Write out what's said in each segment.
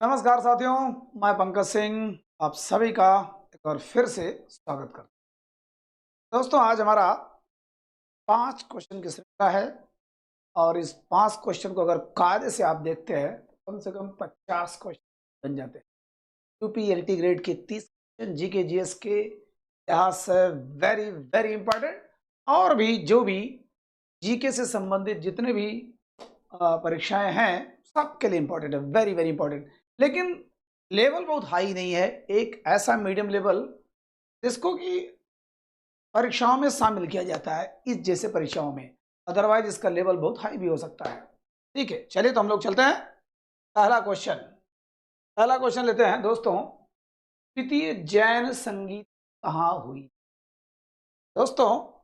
नमस्कार साथियों, मैं पंकज सिंह आप सभी का एक बार फिर से स्वागत करता हूं। दोस्तों, आज हमारा 5 क्वेश्चन की श्रृंखला है और इस 5 क्वेश्चन को अगर कायदे से आप देखते हैं तो कम से कम 50 क्वेश्चन बन जाते हैं। यूपी एलटी ग्रेड के 30 क्वेश्चन जीके जीएस के लिहाज से वेरी वेरी इंपॉर्टेंट, और भी जो भी जीके से संबंधित जितने भी परीक्षाएं हैं सबके लिए इंपॉर्टेंट है, वेरी वेरी इंपॉर्टेंट। लेकिन लेवल बहुत हाई नहीं है, एक ऐसा मीडियम लेवल जिसको कि परीक्षाओं में शामिल किया जाता है इस जैसे परीक्षाओं में। अदरवाइज इसका लेवल बहुत हाई भी हो सकता है। ठीक है, चलिए तो हम लोग चलते हैं। पहला क्वेश्चन लेते हैं दोस्तों। द्वितीय जैन संगीत कहाँ हुई? दोस्तों,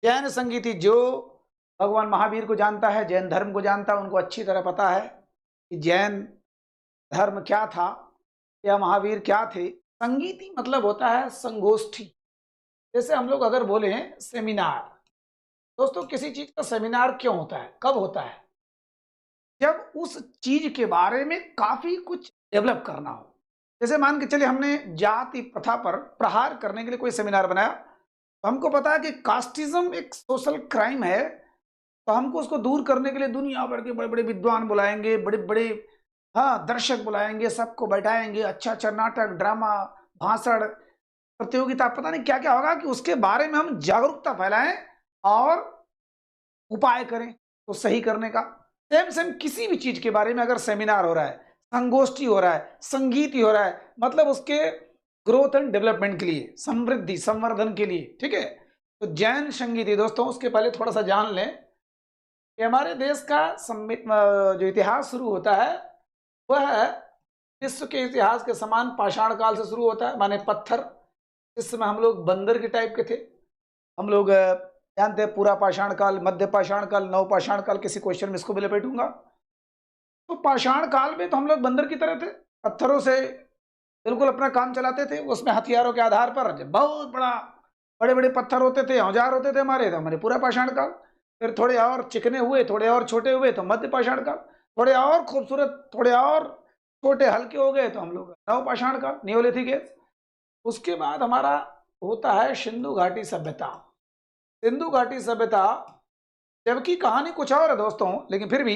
जैन संगीति जो भगवान महावीर को जानता है, जैन धर्म को जानता है, उनको अच्छी तरह पता है कि जैन धर्म क्या था या महावीर क्या थे। संगीति मतलब होता है संगोष्ठी। जैसे हम लोग अगर बोले सेमिनार, दोस्तों किसी चीज का सेमिनार क्यों होता है, कब होता है? जब उस चीज के बारे में काफी कुछ डेवलप करना हो। जैसे मान के चलिए हमने जाति प्रथा पर प्रहार करने के लिए कोई सेमिनार बनाया, तो हमको पता है कि कास्टिज्म एक सोशल क्राइम है, तो हमको उसको दूर करने के लिए दुनिया भर के बड़े बड़े विद्वान बुलाएंगे, बड़े बड़े दर्शक बुलाएंगे, सबको बैठाएंगे, अच्छा अच्छा नाटक, ड्रामा, भाषण, प्रतियोगिता, पता नहीं क्या क्या होगा कि उसके बारे में हम जागरूकता फैलाएं और उपाय करें तो सही करने का। सेम सेम किसी भी चीज के बारे में अगर सेमिनार हो रहा है, संगोष्ठी हो रहा है, संगीत ही हो रहा है, मतलब उसके ग्रोथ एंड डेवलपमेंट के लिए, समृद्धि संवर्धन के लिए। ठीक है, तो जैन संगीत दोस्तों, उसके पहले थोड़ा सा जान लें कि हमारे देश का जो इतिहास शुरू होता है वह विश्व के इतिहास के समान पाषाण काल से शुरू होता है। माने पत्थर, इस समय हम लोग बंदर के टाइप के थे। हम लोग जानते हैं पूरा पाषाण काल, मध्य पाषाण काल, नव पाषाण काल, किसी क्वेश्चन में इसको भी लपेटूंगा। तो पाषाण काल में तो हम लोग बंदर की तरह थे, पत्थरों से बिल्कुल अपना काम चलाते थे। उसमें हथियारों के आधार पर बहुत बड़े बड़े पत्थर होते थे, औजार होते थे हमारे, तो हमारे पूरा पाषाण काल। फिर थोड़े और चिकने हुए, थोड़े और छोटे हुए तो मध्य पाषाण काल, थोड़े और खूबसूरत, थोड़े और छोटे हल्के हो गए तो हम लोग नव पाषाण काल, नियोलिथिक एज। उसके बाद हमारा होता है सिंधु घाटी सभ्यता। सिंधु घाटी सभ्यता, जबकि कहानी कुछ और है दोस्तों, लेकिन फिर भी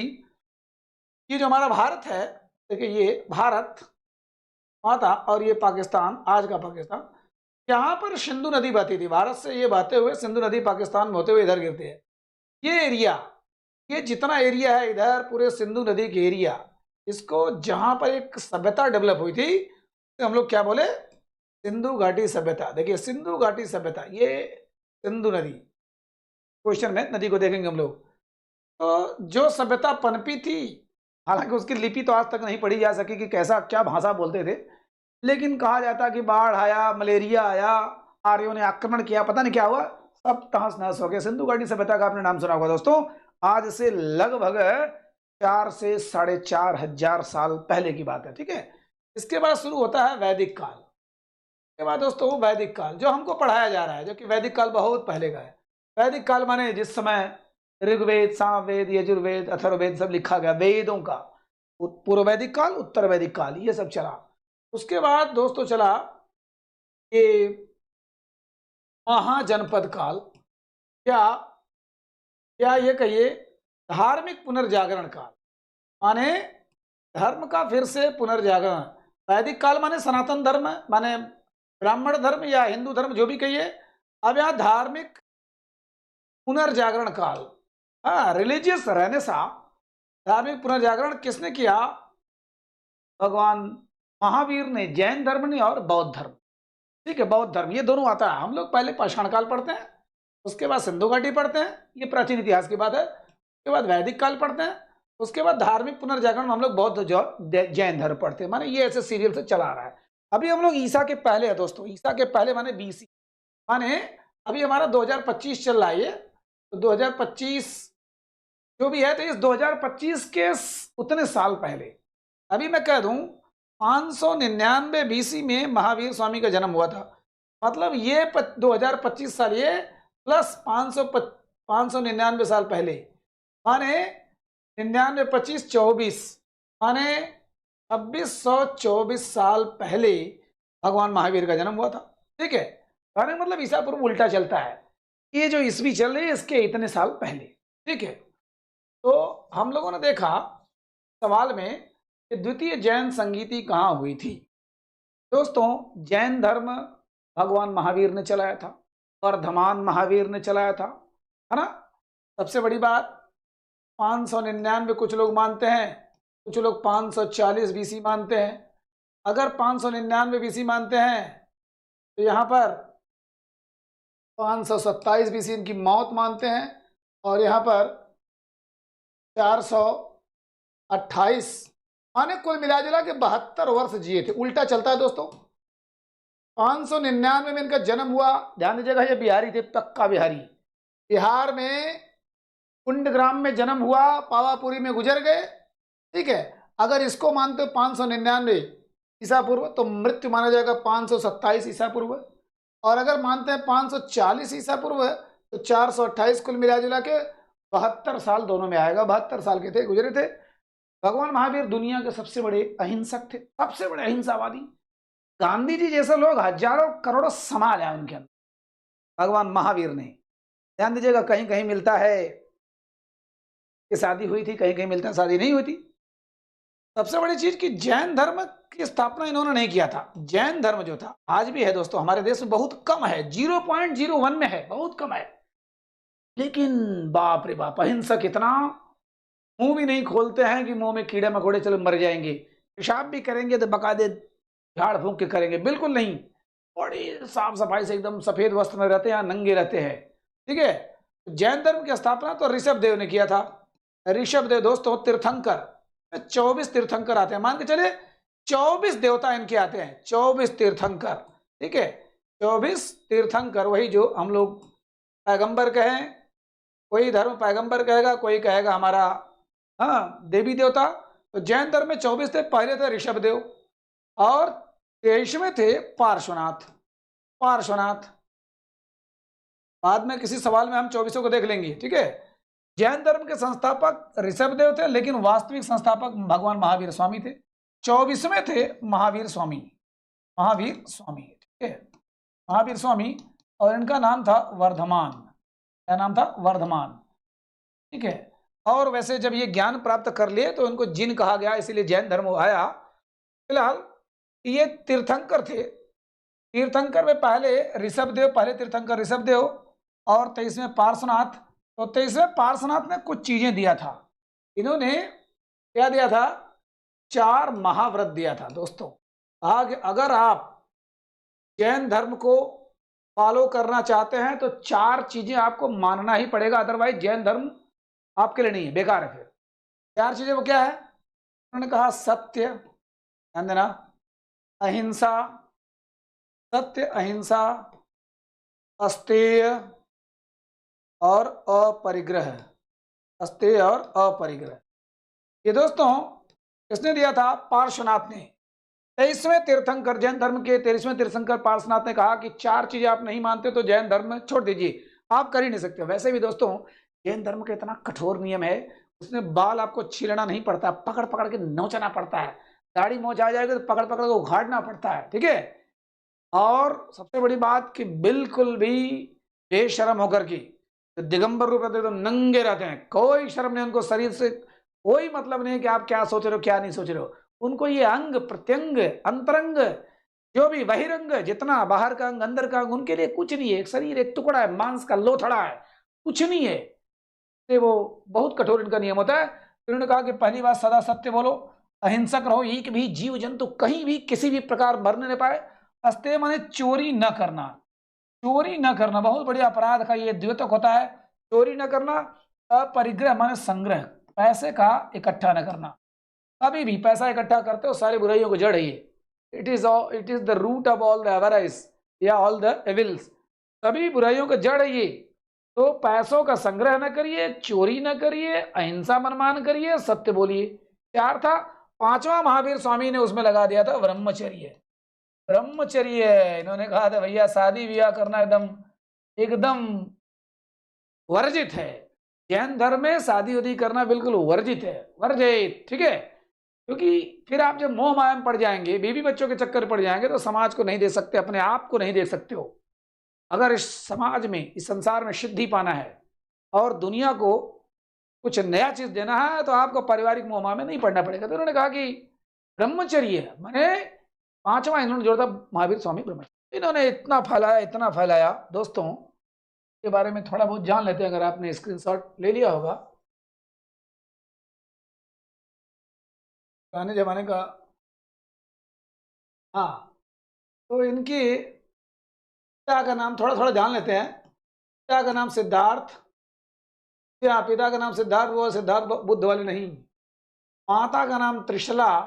ये जो हमारा भारत है, देखिए ये भारत माता और ये पाकिस्तान, आज का पाकिस्तान, यहाँ पर सिंधु नदी बहती थी। भारत से ये बहते हुए सिंधु नदी पाकिस्तान में होते हुए इधर गिरती है। ये एरिया, ये जितना एरिया है इधर, पूरे सिंधु नदी के एरिया, इसको जहां पर एक सभ्यता डेवलप हुई थी तो हम लोग क्या बोले? सिंधु घाटी सभ्यता। देखिए सिंधु घाटी सभ्यता, ये सिंधु नदी, क्वेश्चन में नदी को देखेंगे हम लोग। तो जो सभ्यता पनपी थी, हालांकि उसकी लिपि तो आज तक नहीं पढ़ी जा सकी कि कैसा क्या भाषा बोलते थे, लेकिन कहा जाता कि बाढ़ आया, मलेरिया आया, आर्यों ने आक्रमण किया, पता नहीं क्या हुआ, सब तहस नहस हो गया। सिंधु घाटी सभ्यता का आपने नाम सुना होगा दोस्तों। आज से लगभग 4 से 4,500 साल पहले की बात है। ठीक है, इसके बाद शुरू होता है वैदिक काल। इसके बाद दोस्तों वैदिक काल जो हमको पढ़ाया जा रहा है, जो कि वैदिक काल बहुत पहले का है। वैदिक काल माने जिस समय ऋग्वेद, सामवेद, यजुर्वेद, अथर्ववेद सब लिखा गया, वेदों का पूर्व वैदिक काल, उत्तर वैदिक काल, ये सब चला। उसके बाद दोस्तों चला ये महाजनपद काल, या ये कहिए धार्मिक पुनर्जागरण काल, माने धर्म का फिर से पुनर्जागरण। वैदिक काल माने सनातन धर्म, माने ब्राह्मण धर्म या हिंदू धर्म, जो भी कहिए। अब यहाँ धार्मिक पुनर्जागरण काल, हाँ, रिलीजियस रहने सा धार्मिक पुनर्जागरण किसने किया? भगवान महावीर ने, जैन धर्म ने और बौद्ध धर्म। ठीक है, बौद्ध धर्म, ये दोनों आता है। हम लोग पहले पाषाण काल पढ़ते हैं, उसके बाद सिंधु घाटी पढ़ते हैं, ये प्राचीन इतिहास की बात है। उसके बाद वैदिक काल पढ़ते हैं, उसके बाद धार्मिक पुनर्जागरण हम लोग बौद्ध जो जैन धर्म पढ़ते हैं। माने ये ऐसे सीरियल से चला आ रहा है। अभी हम लोग ईसा के पहले है दोस्तों, ईसा के पहले माने बीसी, माने अभी हमारा 2025 चल रहा है। ये तो 2025 जो भी है, तो इस 2025 के उतने साल पहले, अभी मैं कह दूं 599 बीसी में महावीर स्वामी का जन्म हुआ था। मतलब ये 2025 साल, ये प्लस 599 साल पहले, माने 99 25 24, माने 2624 साल पहले भगवान महावीर का जन्म हुआ था। ठीक है, कहने का मतलब ईसा पूर्व उल्टा चलता है, ये जो ईस्वी चल रही है इसके इतने साल पहले। ठीक है, तो हम लोगों ने देखा सवाल में कि द्वितीय जैन संगीति कहाँ हुई थी। दोस्तों, जैन धर्म भगवान महावीर ने चलाया था, वर्धमान महावीर ने चलाया था, है ना। सबसे बड़ी बात 599 कुछ लोग मानते हैं, कुछ लोग 540 बीसी मानते हैं। अगर 599 बीसी मानते हैं तो यहाँ पर 527 बीसी इनकी मौत मानते हैं, और यहाँ पर 428 माने कुल मिला जुला के 72 वर्ष जिए थे। उल्टा चलता है दोस्तों। 599 में इनका जन्म हुआ, ध्यान दीजिएगा, ये बिहारी थे, पक्का बिहारी। बिहार में कुंडग्राम में जन्म हुआ, पावापुरी में गुजर गए। ठीक है, अगर इसको मानते हो 599 ईसा पूर्व तो मृत्यु माना जाएगा 527 ईसा पूर्व, और अगर मानते हैं 540 ईसा पूर्व तो 428, कुल मिला जुला के 72 साल दोनों में आएगा। 72 साल के थे, गुजरे थे। भगवान महावीर दुनिया के सबसे बड़े अहिंसक थे, सबसे बड़े अहिंसावादी। गांधी जी जैसे लोग हजारों करोड़ों समाज है उनके अंदर, भगवान महावीर ने। ध्यान दीजिएगा, कहीं कहीं मिलता है कि शादी हुई थी, कहीं कहीं मिलता है शादी नहीं हुई थी। सबसे बड़ी चीज कि जैन धर्म की स्थापना इन्होंने नहीं किया था। जैन धर्म जो था, आज भी है दोस्तों, हमारे देश में बहुत कम है, 0.01 में है, बहुत कम है। लेकिन बाप रे बाप, अहिंसक इतना, मुंह भी नहीं खोलते हैं कि मुंह में कीड़े मकोड़े चलो मर जाएंगे। पेशाब भी करेंगे तो बकायदे झाड़ फूंक के करेंगे, बिल्कुल नहीं, बड़ी साफ सफाई से एकदम सफेद वस्त्र में रहते हैं, नंगे रहते हैं। ठीक है, जैन धर्म की स्थापना तो ऋषभ देव ने किया था। ऋषभ देव दोस्तों तीर्थंकर, 24 तीर्थंकर आते हैं, मान के चले 24 देवता इनके आते हैं, 24 तीर्थंकर। ठीक है, 24 तीर्थंकर, वही जो हम लोग पैगंबर कहें, कोई धर्म पैगंबर कहेगा, कोई कहेगा हमारा देवी देवता। तो जैन धर्म में 24 थे। पहले थे ऋषभ देव, और 23वें थे पार्श्वनाथ। पार्श्वनाथ बाद में किसी सवाल में हम 24 को देख लेंगे। ठीक है, जैन धर्म के संस्थापक ऋषभ देव थे, लेकिन वास्तविक संस्थापक भगवान महावीर स्वामी थे। 24वें थे महावीर स्वामी, महावीर स्वामी। ठीक है, महावीर स्वामी, और इनका नाम था वर्धमान। क्या नाम था? वर्धमान। ठीक है, और वैसे जब ये ज्ञान प्राप्त कर लिए तो इनको जिन कहा गया, इसीलिए जैन धर्म आया। फिलहाल ये तीर्थंकर थे। तीर्थंकर में पहले ऋषभ देव, पहले तीर्थंकर ऋषभ देव, और 23वें पार्श्वनाथ। तो 23वें पार्श्वनाथ ने कुछ चीजें दिया था। इन्होंने क्या दिया था? 4 महाव्रत दिया था दोस्तों। आगे अगर आप जैन धर्म को फॉलो करना चाहते हैं तो 4 चीजें आपको मानना ही पड़ेगा, अदरवाइज जैन धर्म आपके लिए नहीं है, बेकार है। फिर 4 चीजें वो क्या है? उन्होंने कहा सत्य, ध्यान देना, अहिंसा, सत्य, अहिंसा, अस्तेय और अपरिग्रह। अस्तेय और अपरिग्रह, ये दोस्तों किसने दिया था? पार्श्वनाथ ने। 23वें तीर्थंकर, जैन धर्म के 23वें तीर्थंकर पार्श्वनाथ ने कहा कि 4 चीजें आप नहीं मानते तो जैन धर्म छोड़ दीजिए, आप कर ही नहीं सकते। वैसे भी दोस्तों जैन धर्म का इतना कठोर नियम है, उसमें बाल आपको छीलना नहीं पड़ता, पकड़ पकड़ के नोचना पड़ता है। दाढ़ी मोच आ जाएगी तो पकड़ पकड़ के उखाड़ना पड़ता है। ठीक है, और सबसे बड़ी बात कि बिल्कुल भी बेशर्म होकर के दिगंबर रूप रहते, एकदम नंगे रहते हैं, कोई शर्म नहीं उनको, शरीर से कोई मतलब नहीं कि आप क्या सोच रहे हो क्या नहीं सोच रहे हो। उनको ये अंग प्रत्यंग अंतरंग जो भी बहिरंग, जितना बाहर का अंग अंदर का अंग, उनके लिए कुछ नहीं है। एक शरीर एक टुकड़ा है, मांस का लोथड़ा है, कुछ नहीं है। तो वो बहुत कठोर इनका नियम होता है। उन्होंने कहा कि पहली बात सदा सत्य बोलो, अहिंसक रहो, एक भी जीव जंतु कहीं भी किसी भी प्रकार मरने नहीं पाए। अस्तेय माने चोरी न करना, चोरी न करना बहुत बड़ी अपराध का ये द्योतक होता है, चोरी न करना। अपरिग्रह माने संग्रह, पैसे का इकट्ठा न करना। कभी भी पैसा इकट्ठा करते हो सारी बुराइयों को जड़ है ये। It is the root of all the avarice या ऑल द एविल्स, सभी बुराइयों का जड़ है ये। तो पैसों का संग्रह न करिए, चोरी न करिए, अहिंसा मनमान करिए, सत्य बोलिए। 4 था। 5वां महावीर स्वामी ने उसमें लगा दिया था ब्रह्मचर्य। ब्रह्मचर्य, इन्होंने कहा था भैया शादी ब्याह करना एकदम एकदम वर्जित है। जैन धर्म में शादी उदी करना बिल्कुल वर्जित है, वर्जित। ठीक है, क्योंकि फिर आप जब मोह माया में पड़ जाएंगे, बीवी बच्चों के चक्कर पड़ जाएंगे, तो समाज को नहीं दे सकते, अपने आप को नहीं दे सकते हो। अगर इस समाज में, इस संसार में सिद्धि पाना है और दुनिया को कुछ नया चीज देना है, तो आपको पारिवारिक मोह माया में नहीं पड़ना पड़ेगा। तो उन्होंने कहा कि ब्रह्मचर्य माने पांचवा इन्होंने जोड़ा था महावीर स्वामी ब्रह्मचर्य। इन्होंने इतना फैलाया दोस्तों, के बारे में थोड़ा बहुत जान लेते हैं। अगर आपने स्क्रीनशॉट ले लिया होगा, पुराने जमाने का। हाँ, तो इनकी पिता का नाम थोड़ा थोड़ा जान लेते हैं। पिता का नाम सिद्धार्थ, या पिता का नाम सिद्धार्थ, वो सिद्धार्थ बुद्ध वाले नहीं। माता का नाम त्रिशला,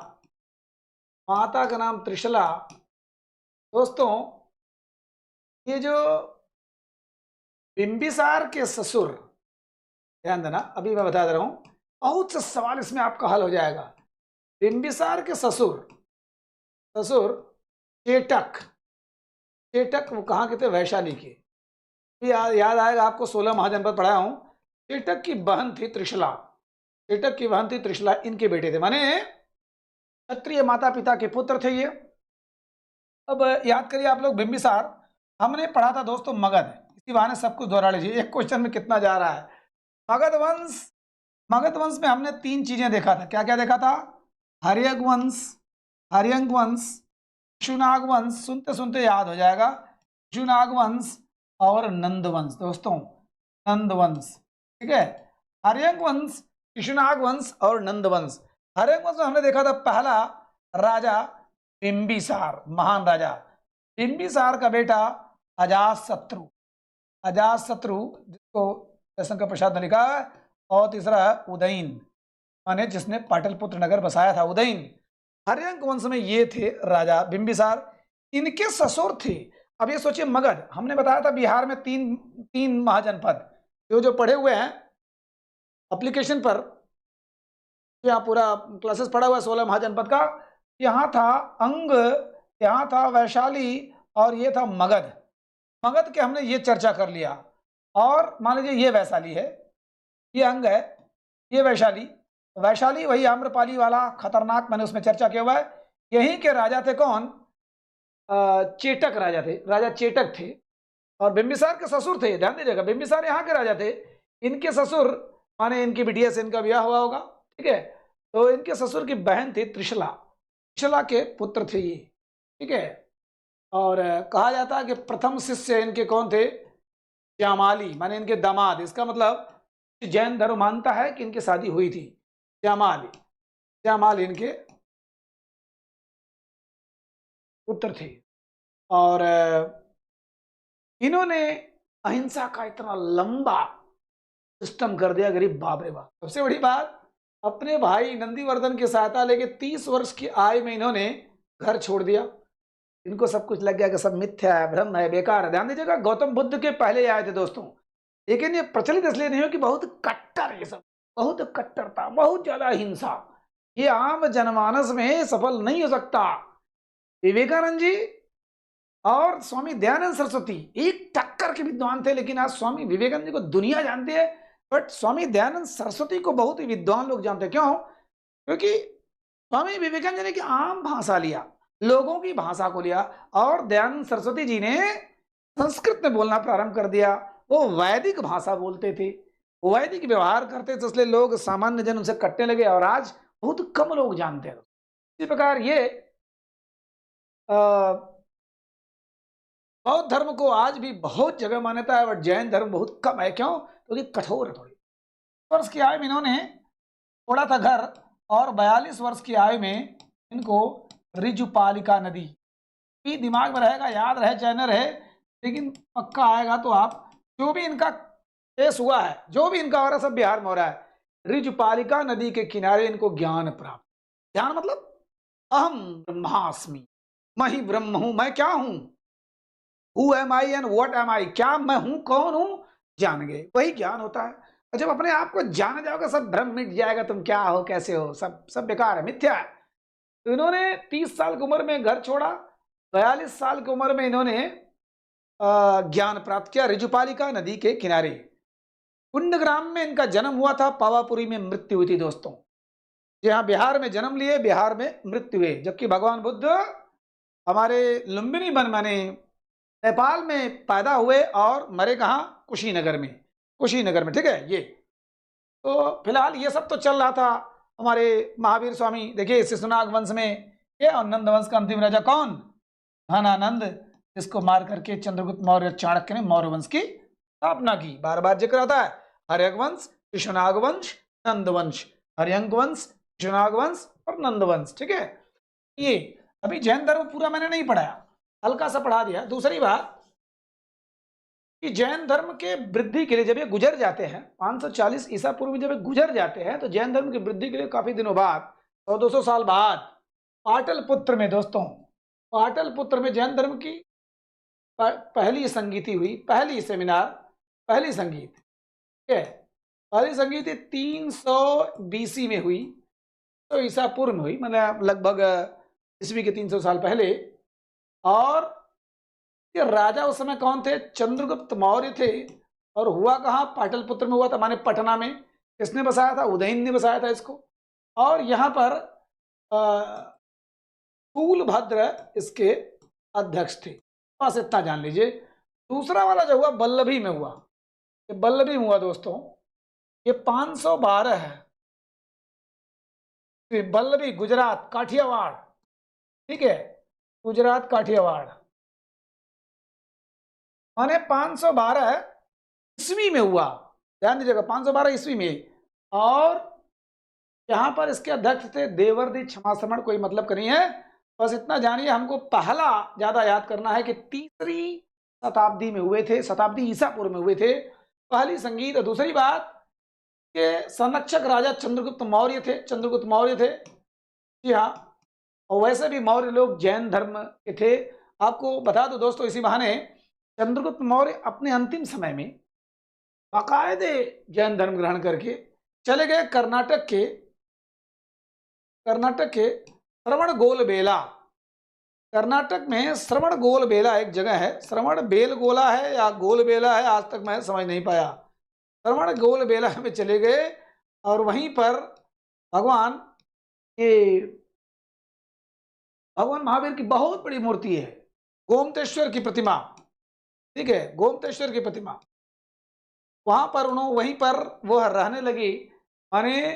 माता का नाम त्रिशला। दोस्तों, ये जो बिंबिसार के ससुर, ध्यान देना, अभी मैं बता दे रहा हूं, बहुत से सवाल इसमें आपका हल हो जाएगा। बिंबिसार के ससुर, ससुर चेटक, चेटक वो कहाँ के थे? वैशाली के। याद आएगा आपको, 16 महाजनपद पढ़ाया हूं। चेटक की बहन थी त्रिशला, चेटक की बहन थी त्रिशला, इनके बेटे थे, माने क्षत्रिय माता पिता के पुत्र थे ये। अब याद करिए आप लोग, बिंबिसार हमने पढ़ा था दोस्तों मगध, इसी बहाने सब कुछ दोहरा लीजिए, एक क्वेश्चन में कितना जा रहा है। मगध वंश, मगध वंश में हमने 3 चीजें देखा था। क्या क्या देखा था? हर्यक वंश, हर्यंक वंश, शिशुनाग वंश, सुनते सुनते याद हो जाएगा, शिशुनाग वंश और नंद वंश। दोस्तों, नंद वंश, ठीक है, हर्यंक वंश, शिशुनाग वंश और नंद वंश। हर्यंक वंश में हमने देखा था पहला राजा बिंबिसार, महान राजा। बिंबिसार का बेटा अजातशत्रु, अजातशत्रु जिसको जयशंकर प्रसाद ने लिखा है, और तीसरा है उदयन, माने जिसने पाटलिपुत्र नगर बसाया था, उदयन। हर्यंक वंश में ये थे राजा बिंबिसार, इनके ससुर थे। अब ये सोचिए, मगध हमने बताया था बिहार में तीन महाजनपद, जो पढ़े हुए हैं एप्लीकेशन पर, यहाँ पूरा क्लासेस पढ़ा हुआ है 16 महाजनपद का। यहाँ था अंग, यहाँ था वैशाली, और ये था मगध। मगध के हमने ये चर्चा कर लिया, और मान लीजिए ये वैशाली है, ये अंग है, ये वैशाली। वैशाली वही आम्रपाली वाला खतरनाक, मैंने उसमें चर्चा किया हुआ है। यहीं के राजा थे कौन? चेटक राजा थे, राजा चेटक थे, और बिंबिसार के ससुर थे। ध्यान दीजिएगा, बिंबिसार यहाँ के राजा थे, इनके ससुर माने इनकी बिटिया से इनका ब्याह हुआ होगा, ठीक है। तो इनके ससुर की बहन थी त्रिशला, त्रिशला के पुत्र थे ये, ठीक है। और कहा जाता है कि प्रथम शिष्य इनके कौन थे? श्यामाली, माने इनके दामाद। इसका मतलब जैन धर्म मानता है कि इनकी शादी हुई थी। श्यामाली, श्यामाली इनके पुत्र थे। और इन्होंने अहिंसा का इतना लंबा सिस्टम कर दिया, गरीब बाप रे बाप। सबसे बड़ी बात, अपने भाई नंदीवर्धन की सहायता लेके 30 वर्ष की आयु में इन्होंने घर छोड़ दिया। इनको सब कुछ लग गया कि सब मिथ्या है, भ्रम है, बेकार है। ध्यान दीजिएगा, गौतम बुद्ध के पहले आए थे दोस्तों, लेकिन ये प्रचलित इसलिए नहीं हो कि बहुत कट्टर, ये सब बहुत कट्टरता, बहुत ज्यादा हिंसा, ये आम जनमानस में सफल नहीं हो सकता। विवेकानंद जी और स्वामी दयानंद सरस्वती एक टक्कर के विद्वान थे, लेकिन आज स्वामी विवेकानंद जी को दुनिया जानती है, बट स्वामी दयानंद सरस्वती को बहुत ही विद्वान लोग जानते हैं। क्यों? क्योंकि स्वामी विवेकानंद जी ने आम भाषा लिया, लोगों की भाषा को लिया, और दयानंद सरस्वती जी ने संस्कृत में बोलना प्रारंभ कर दिया। वो वैदिक भाषा बोलते थे, वो वैदिक व्यवहार करते थे, इसलिए लोग सामान्य जन उनसे कटने लगे, और आज बहुत कम लोग जानते हैं। इसी प्रकार ये बौद्ध धर्म को आज भी बहुत जगह मान्यता है, बट जैन धर्म बहुत कम है। क्यों? क्योंकि कठोर है थोड़ी। वर्ष की आयु में इन्होंने छोड़ा था घर, और 42 वर्ष की आयु में इनको ऋजुपालिका नदी, भी दिमाग में रहेगा, याद रहे चाहे न रहे, लेकिन पक्का आएगा तो आप, जो भी इनका केस हुआ है, जो भी इनका हो रहा है, सब बिहार में हो रहा है। ऋजुपालिका नदी के किनारे इनको ज्ञान प्राप्त। ज्ञान मतलब अहम ब्रह्मास्मि, मैं ही ब्रह्म हूं, मैं क्या हूं, who am I and what am I, क्या मैं हूं, कौन हूं, जान गए, वही ज्ञान होता है। और जब अपने आप को जान जाओगे, सब भ्रम मिट जाएगा, तुम क्या हो, कैसे हो, सब बेकार है, मिथ्या है। तो इन्होंने 30 साल की उम्र में घर छोड़ा, 42 साल की उम्र में इन्होंने ज्ञान प्राप्त किया ऋजुपालिका नदी के किनारे। कुंडग्राम में इनका जन्म हुआ था, पावापुरी में मृत्यु हुई थी दोस्तों। यहाँ बिहार में जन्म लिए, बिहार में मृत्यु हुए, जबकि भगवान बुद्ध हमारे लुम्बिनी वन माने नेपाल में पैदा हुए और मरे कहाँ? कुशीनगर में, कुशीनगर में, ठीक है। ये तो फिलहाल ये सब तो चल रहा था हमारे महावीर स्वामी। देखिए शिशुनाग वंश में ये, और नंद वंश का अंतिम राजा कौन? धनानंद, इसको मार करके चंद्रगुप्त मौर्य चाणक्य ने मौर्य वंश की स्थापना की। बार बार जिक्र आता है, हर्यक वंश, शिशुनाग वंश, नंद वंश, हर्यंक वंश, शिशुनाग वंश और नंद वंश, ठीक है। ये अभी जैन धर्म पूरा मैंने नहीं पढ़ाया, हल्का सा पढ़ा दिया। दूसरी बात कि जैन धर्म के वृद्धि के लिए जब ये गुजर जाते हैं, 540 ईसा पूर्व में जब ये गुजर जाते हैं, तो जैन धर्म की वृद्धि के लिए काफी दिनों बाद, 100-200 साल बाद, पाटलिपुत्र में दोस्तों, पाटलिपुत्र में जैन धर्म की पहली संगीति हुई, पहली सेमिनार, पहली संगीत, ठीक है। पहली संगीति 300 बीसी में हुई, तो ईसा पूर्व में हुई, मतलब लगभग ईस्वी के 300 साल पहले। और ये राजा उस समय कौन थे? चंद्रगुप्त मौर्य थे। और हुआ कहाँ? पाटलिपुत्र में हुआ था, माने पटना में। किसने बसाया था? उदयन ने बसाया था इसको। और यहाँ पर स्थूलभद्र इसके अध्यक्ष थे, बस इतना जान लीजिए। दूसरा वाला जो हुआ बल्लभी में हुआ, ये बल्लभी में हुआ दोस्तों, ये 512 है। बल्लभी गुजरात काठियावाड़, ठीक है, गुजरात काठियावाड़, माने 512 ईस्वी में हुआ, ध्यान दीजिएगा, 512 ईस्वी में। और यहाँ पर इसके अध्यक्ष थे देवर्षि क्षमाश्रमण, कोई मतलब का नहीं है, बस इतना जानिए। हमको पहला ज्यादा याद करना है कि 3री शताब्दी में हुए थे, शताब्दी ईसा पूर्व में हुए थे पहली संगीत। और दूसरी बात कि संरक्षक राजा चंद्रगुप्त मौर्य थे, चंद्रगुप्त मौर्य थे, जी हाँ। और वैसे भी मौर्य लोग जैन धर्म के थे। आपको बता दो दोस्तों इसी बहाने, चंद्रगुप्त मौर्य अपने अंतिम समय में बाकायदे जैन धर्म ग्रहण करके चले गए कर्नाटक के श्रवणबेलगोला। कर्नाटक में श्रवणबेलगोला एक जगह है, श्रवणबेलगोला है या गोलबेला है, आज तक मैं समझ नहीं पाया। श्रवणबेलगोला में चले गए और वहीं पर भगवान महावीर की बहुत बड़ी मूर्ति है, गोमतेश्वर की प्रतिमा, ठीक है, गोमतेश्वर की प्रतिमा। वहां पर वहीं पर वो रहने लगी, माने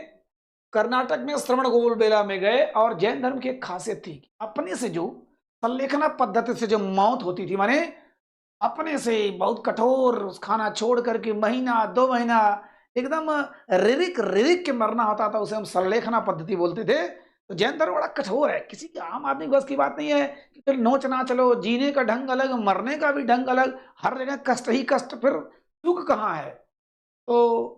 कर्नाटक में श्रवणबेलगोला में गए। और जैन धर्म की एक खासियत थी, अपने से जो संलेखना पद्धति से जो मौत होती थी, माने अपने से बहुत कठोर खाना छोड़ करके महीना 2 महीना एकदम रिरिक के मरना होता था, उसे हम संलेखना पद्धति बोलते थे। तो जैन धर्म बड़ा कठोर है, किसी आम आदमी बस की बात नहीं है कि फिर नोच ना चलो, जीने का ढंग अलग, मरने का भी ढंग अलग, हर जगह कष्ट ही कष्ट, फिर सुख कहाँ है। तो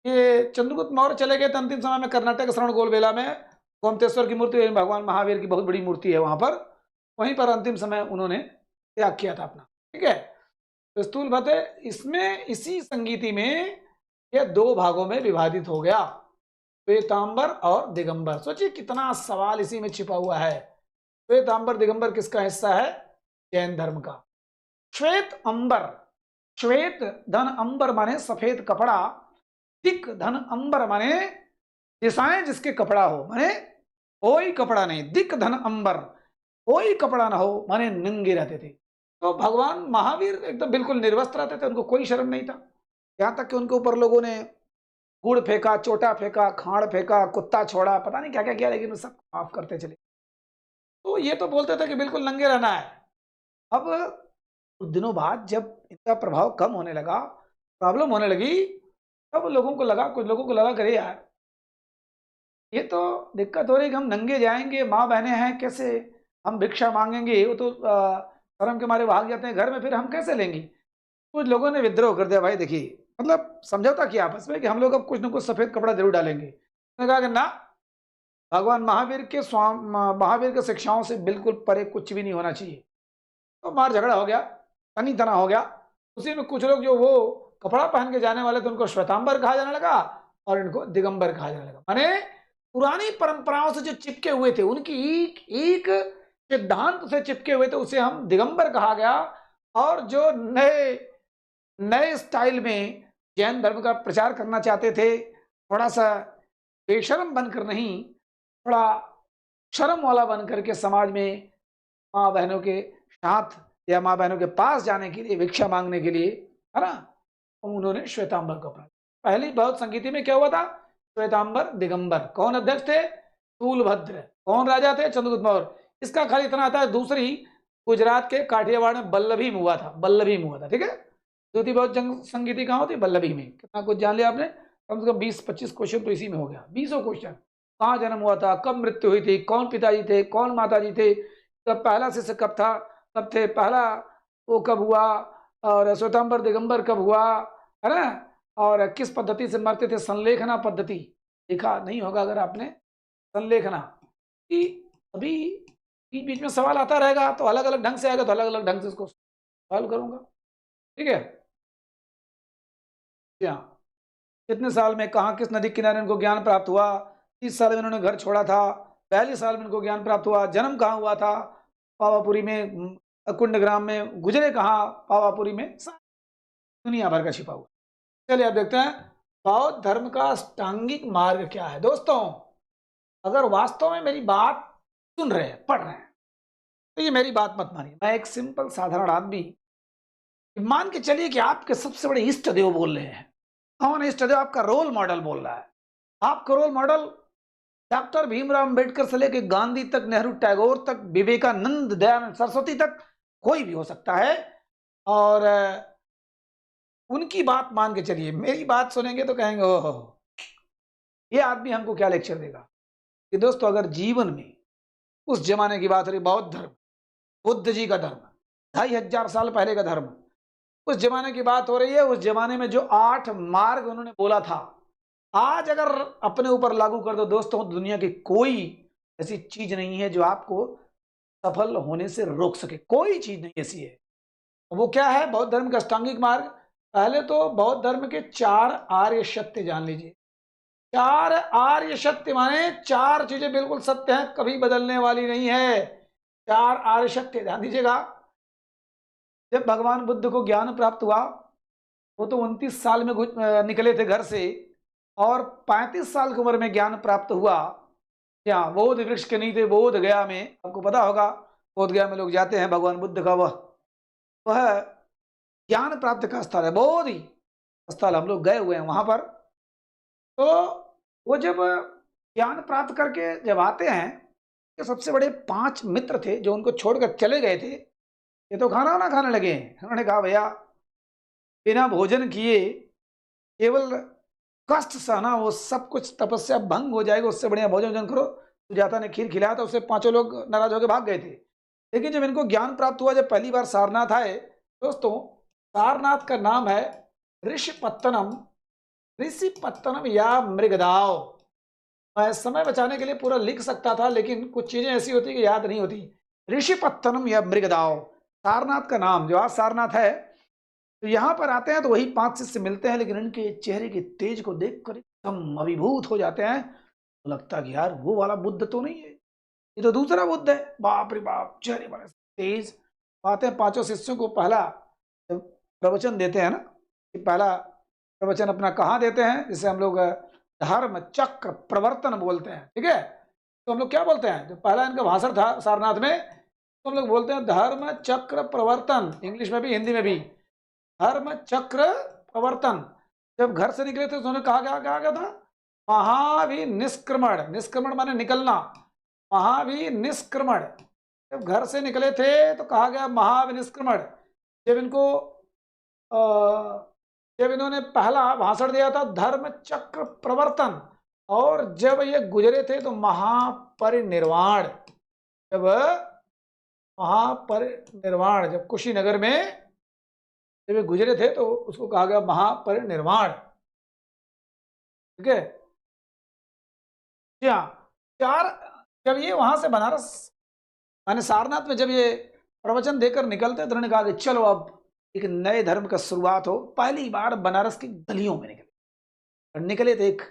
ये चंद्रगुप्त मौर्य चले गए थे अंतिम समय में कर्नाटक श्रवणबेलगोला में, गोमतेश्वर की मूर्ति, भगवान महावीर की बहुत बड़ी मूर्ति है वहां पर, वहीं पर अंतिम समय उन्होंने त्याग किया था अपना, ठीक है। तो स्थूलभद्र इसमें, इसी संगीति में यह 2 भागों में विभाजित हो गया, श्वेतांबर और दिगंबर। सोचिए कितना सवाल इसी में छिपा हुआ है। श्वेतांबर दिगंबर किसका हिस्सा है? जैन धर्म का। श्वेत अंबर, श्वेत धन अंबर माने सफेद कपड़ा, दिक धन अंबर माने दिशाएं जिसके कपड़ा हो, माने कोई कपड़ा नहीं, दिक धन अंबर, कोई कपड़ा ना हो, माने नंगे रहते थे। तो भगवान महावीर एकदम बिल्कुल निर्वस्त्र रहते थे, उनको कोई शर्म नहीं था। यहाँ तक कि उनके ऊपर लोगों ने गुड़ फेंका, चोटा फेंका, खाड़ फेंका, कुत्ता छोड़ा, पता नहीं क्या क्या किया, लेकिन सब माफ करते चले। तो ये तो बोलते थे कि बिल्कुल नंगे रहना है। अब कुछ दिनों बाद जब इनका प्रभाव कम होने लगा, प्रॉब्लम होने लगी, तब लोगों को लगा, कुछ लोगों को लगा करे यार ये तो दिक्कत हो रही कि हम नंगे जाएंगे, माँ बहनें हैं, कैसे हम भिक्षा मांगेंगे, वो तो शर्म के मारे भाग जाते हैं घर में, फिर हम कैसे लेंगे। कुछ लोगों ने विद्रोह कर दिया, भाई देखिए, मतलब समझौता किया आपस में कि हम लोग अब कुछ न कुछ सफेद कपड़ा जरूर डालेंगे। उन्होंने कहा कि ना, भगवान महावीर के शिक्षाओं से बिल्कुल परे कुछ भी नहीं होना चाहिए। तो मार झगड़ा हो गया, तनी तना हो गया। उसी में कुछ लोग जो वो कपड़ा पहन के जाने वाले थे उनको श्वेतांबर कहा जाने लगा और इनको दिगंबर कहा जाने लगा। माने पुरानी परंपराओं से जो चिपके हुए थे, उनकी एक सिद्धांत से चिपके हुए थे, उसे हम दिगंबर कहा गया। और जो नए स्टाइल में जैन धर्म का प्रचार करना चाहते थे, थोड़ा सा बेशर्म बनकर नहीं, थोड़ा शर्म वाला बन करके समाज में माँ बहनों के साथ या माँ बहनों के पास जाने के लिए, भिक्षा मांगने के लिए, है ना, उन्होंने श्वेतांबर को अपना। पहली बौद्ध संगीति में क्या हुआ था? श्वेतांबर दिगंबर। कौन अध्यक्ष थे? तूलभद्र। कौन राजा थे? चंद्रगुप्त मौर्य। इसका खाली इतना आता है, दूसरी गुजरात के काठियावाड़ में बल्लभी में हुआ था, बल्लभी में हुआ था, ठीक है। द्वितीय बौद्ध जंग संगीति कहाँ होती? बल्लभी में। कितना कुछ जान लिया आपने, कम से कम 20-25 क्वेश्चन तो इसी में हो गया। 20 क्वेश्चन। कहाँ जन्म हुआ था, कब मृत्यु हुई थी, कौन पिताजी थे, कौन माताजी थे, तब पहला शिष्य कब था, कब थे, पहला वो कब हुआ, और श्वेतांबर दिगंबर कब हुआ, है ना, और किस पद्धति से मरते थे, संलेखना पद्धति। देखा नहीं होगा अगर आपने संलेखना कि अभी बीच बीच में सवाल आता रहेगा, तो अलग अलग ढंग से आएगा, तो अलग अलग ढंग से इसको सॉल्व करूंगा, ठीक है। कितने साल में कहाँ किस नदी किनारे इनको ज्ञान प्राप्त हुआ? 30 साल में इन्होंने घर छोड़ा था। 42 साल में इनको ज्ञान प्राप्त हुआ। जन्म कहाँ हुआ था? पावापुरी में, कुंडग्राम में। गुजरे कहाँ? पावापुरी में। दुनिया भर का छिपा हुआ। चलिए अब देखते हैं बौद्ध धर्म का अष्टांगिक मार्ग क्या है। दोस्तों, अगर वास्तव में मेरी बात सुन रहे हैं, पढ़ रहे हैं, तो ये मेरी बात मत मानिए। मैं एक सिंपल साधारण आदमी, मान के चलिए कि आपके सबसे बड़े इष्ट देव बोल रहे हैं। कौन इष्ट देव? आपका रोल मॉडल बोल रहा है। आपका role model doctor Bhimrao Ambedkar से लेकर गांधी तक, नेहरू, टैगोर तक, विवेकानंद, दयानंद सरस्वती तक कोई भी हो सकता है। और उनकी बात मान के चलिए, मेरी बात सुनेंगे तो कहेंगे ओहो, ये आदमी हमको क्या लेक्चर देगा। कि दोस्तों, अगर जीवन में उस जमाने की बात हो रही, बौद्ध धर्म, बुद्ध जी का धर्म, 2500 साल पहले का धर्म, उस जमाने की बात हो रही है। उस जमाने में जो 8 मार्ग उन्होंने बोला था, आज अगर अपने ऊपर लागू कर दो दोस्तों, दुनिया की कोई ऐसी चीज नहीं है जो आपको सफल होने से रोक सके। कोई चीज नहीं ऐसी है। वो क्या है? बौद्ध धर्म का अष्टांगिक मार्ग। पहले तो बौद्ध धर्म के 4 आर्य सत्य जान लीजिए। 4 आर्य सत्य माने 4 चीजें बिल्कुल सत्य हैं, कभी बदलने वाली नहीं है। 4 आर्य सत्य ध्यान दीजिएगा। जब भगवान बुद्ध को ज्ञान प्राप्त हुआ, वो तो 29 साल में निकले थे घर से, और 35 साल की उम्र में ज्ञान प्राप्त हुआ। क्या बोध वृक्ष के नीचे बोध गया में, आपको पता होगा, बोध गया में लोग जाते हैं, भगवान बुद्ध का वह ज्ञान प्राप्त का स्थल है, बोध ही स्थल। हम लोग गए हुए हैं वहां पर। तो वो जब ज्ञान प्राप्त करके जब आते हैं, तो सबसे बड़े 5 मित्र थे जो उनको छोड़कर चले गए थे। ये तो खाना ना खाने लगे। उन्होंने कहा भैया, बिना भोजन किए केवल कष्ट सहना, वो सब कुछ तपस्या भंग हो जाएगा, उससे बढ़िया भोजन वोजन करो। सुजाता ने खीर खिलाया था, उससे 5 लोग नाराज होकर भाग गए थे। लेकिन जब इनको ज्ञान प्राप्त हुआ, जब पहली बार सारनाथ आए, दोस्तों सारनाथ का नाम है ऋषिपत्तनम, ऋषिपत्तनम या मृगदाव। मैं समय बचाने के लिए पूरा लिख सकता था, लेकिन कुछ चीजें ऐसी होती कि याद नहीं होती। ऋषिपत्तनम या मृगदाव सारनाथ का नाम, जो आज सारनाथ है। तो यहाँ पर आते हैं तो वही 5 शिष्य मिलते हैं, लेकिन इनके चेहरे के तेज को देखकर एकदम अभिभूत हो जाते हैं। तो लगता है कि यार वो वाला बुद्ध तो नहीं है, ये तो दूसरा बुद्ध है। बाप रे बाप, चेहरे बड़े तेज। आते हैं 5 शिष्यों को, पहला प्रवचन देते हैं ना, कि पहला प्रवचन अपना कहाँ देते हैं, जिसे हम लोग धर्म चक्र प्रवर्तन बोलते हैं, ठीक है। तो हम लोग क्या बोलते हैं, जो पहला इनका भाषण था सारनाथ में, तो हम लोग बोलते हैं धर्म चक्र प्रवर्तन, इंग्लिश में भी हिंदी में भी, धर्म चक्र प्रवर्तन। जब घर से निकले थे तो उन्होंने कहा गया था, महाविनिष्क्रमण। निष्क्रमण माने निकलना, महाविनिष्क्रमण। जब घर से निकले थे तो कहा गया महाविनिष्क्रमण। जब इनको जब इन्होंने पहला भाषण दिया था धर्म चक्र प्रवर्तन, और जब ये गुजरे थे तो महापरिनिर्वाण। जब महापरिनिर्वाण, जब कुशीनगर में जब ये गुजरे थे तो उसको कहा गया महापरिनिर्वाण, ठीक है। जब ये वहां से बनारस माने सारनाथ में जब ये प्रवचन देकर निकलते तो उन्होंने कहा कि चलो अब एक नए धर्म का शुरुआत हो। पहली बार बनारस की गलियों में निकले थे। एक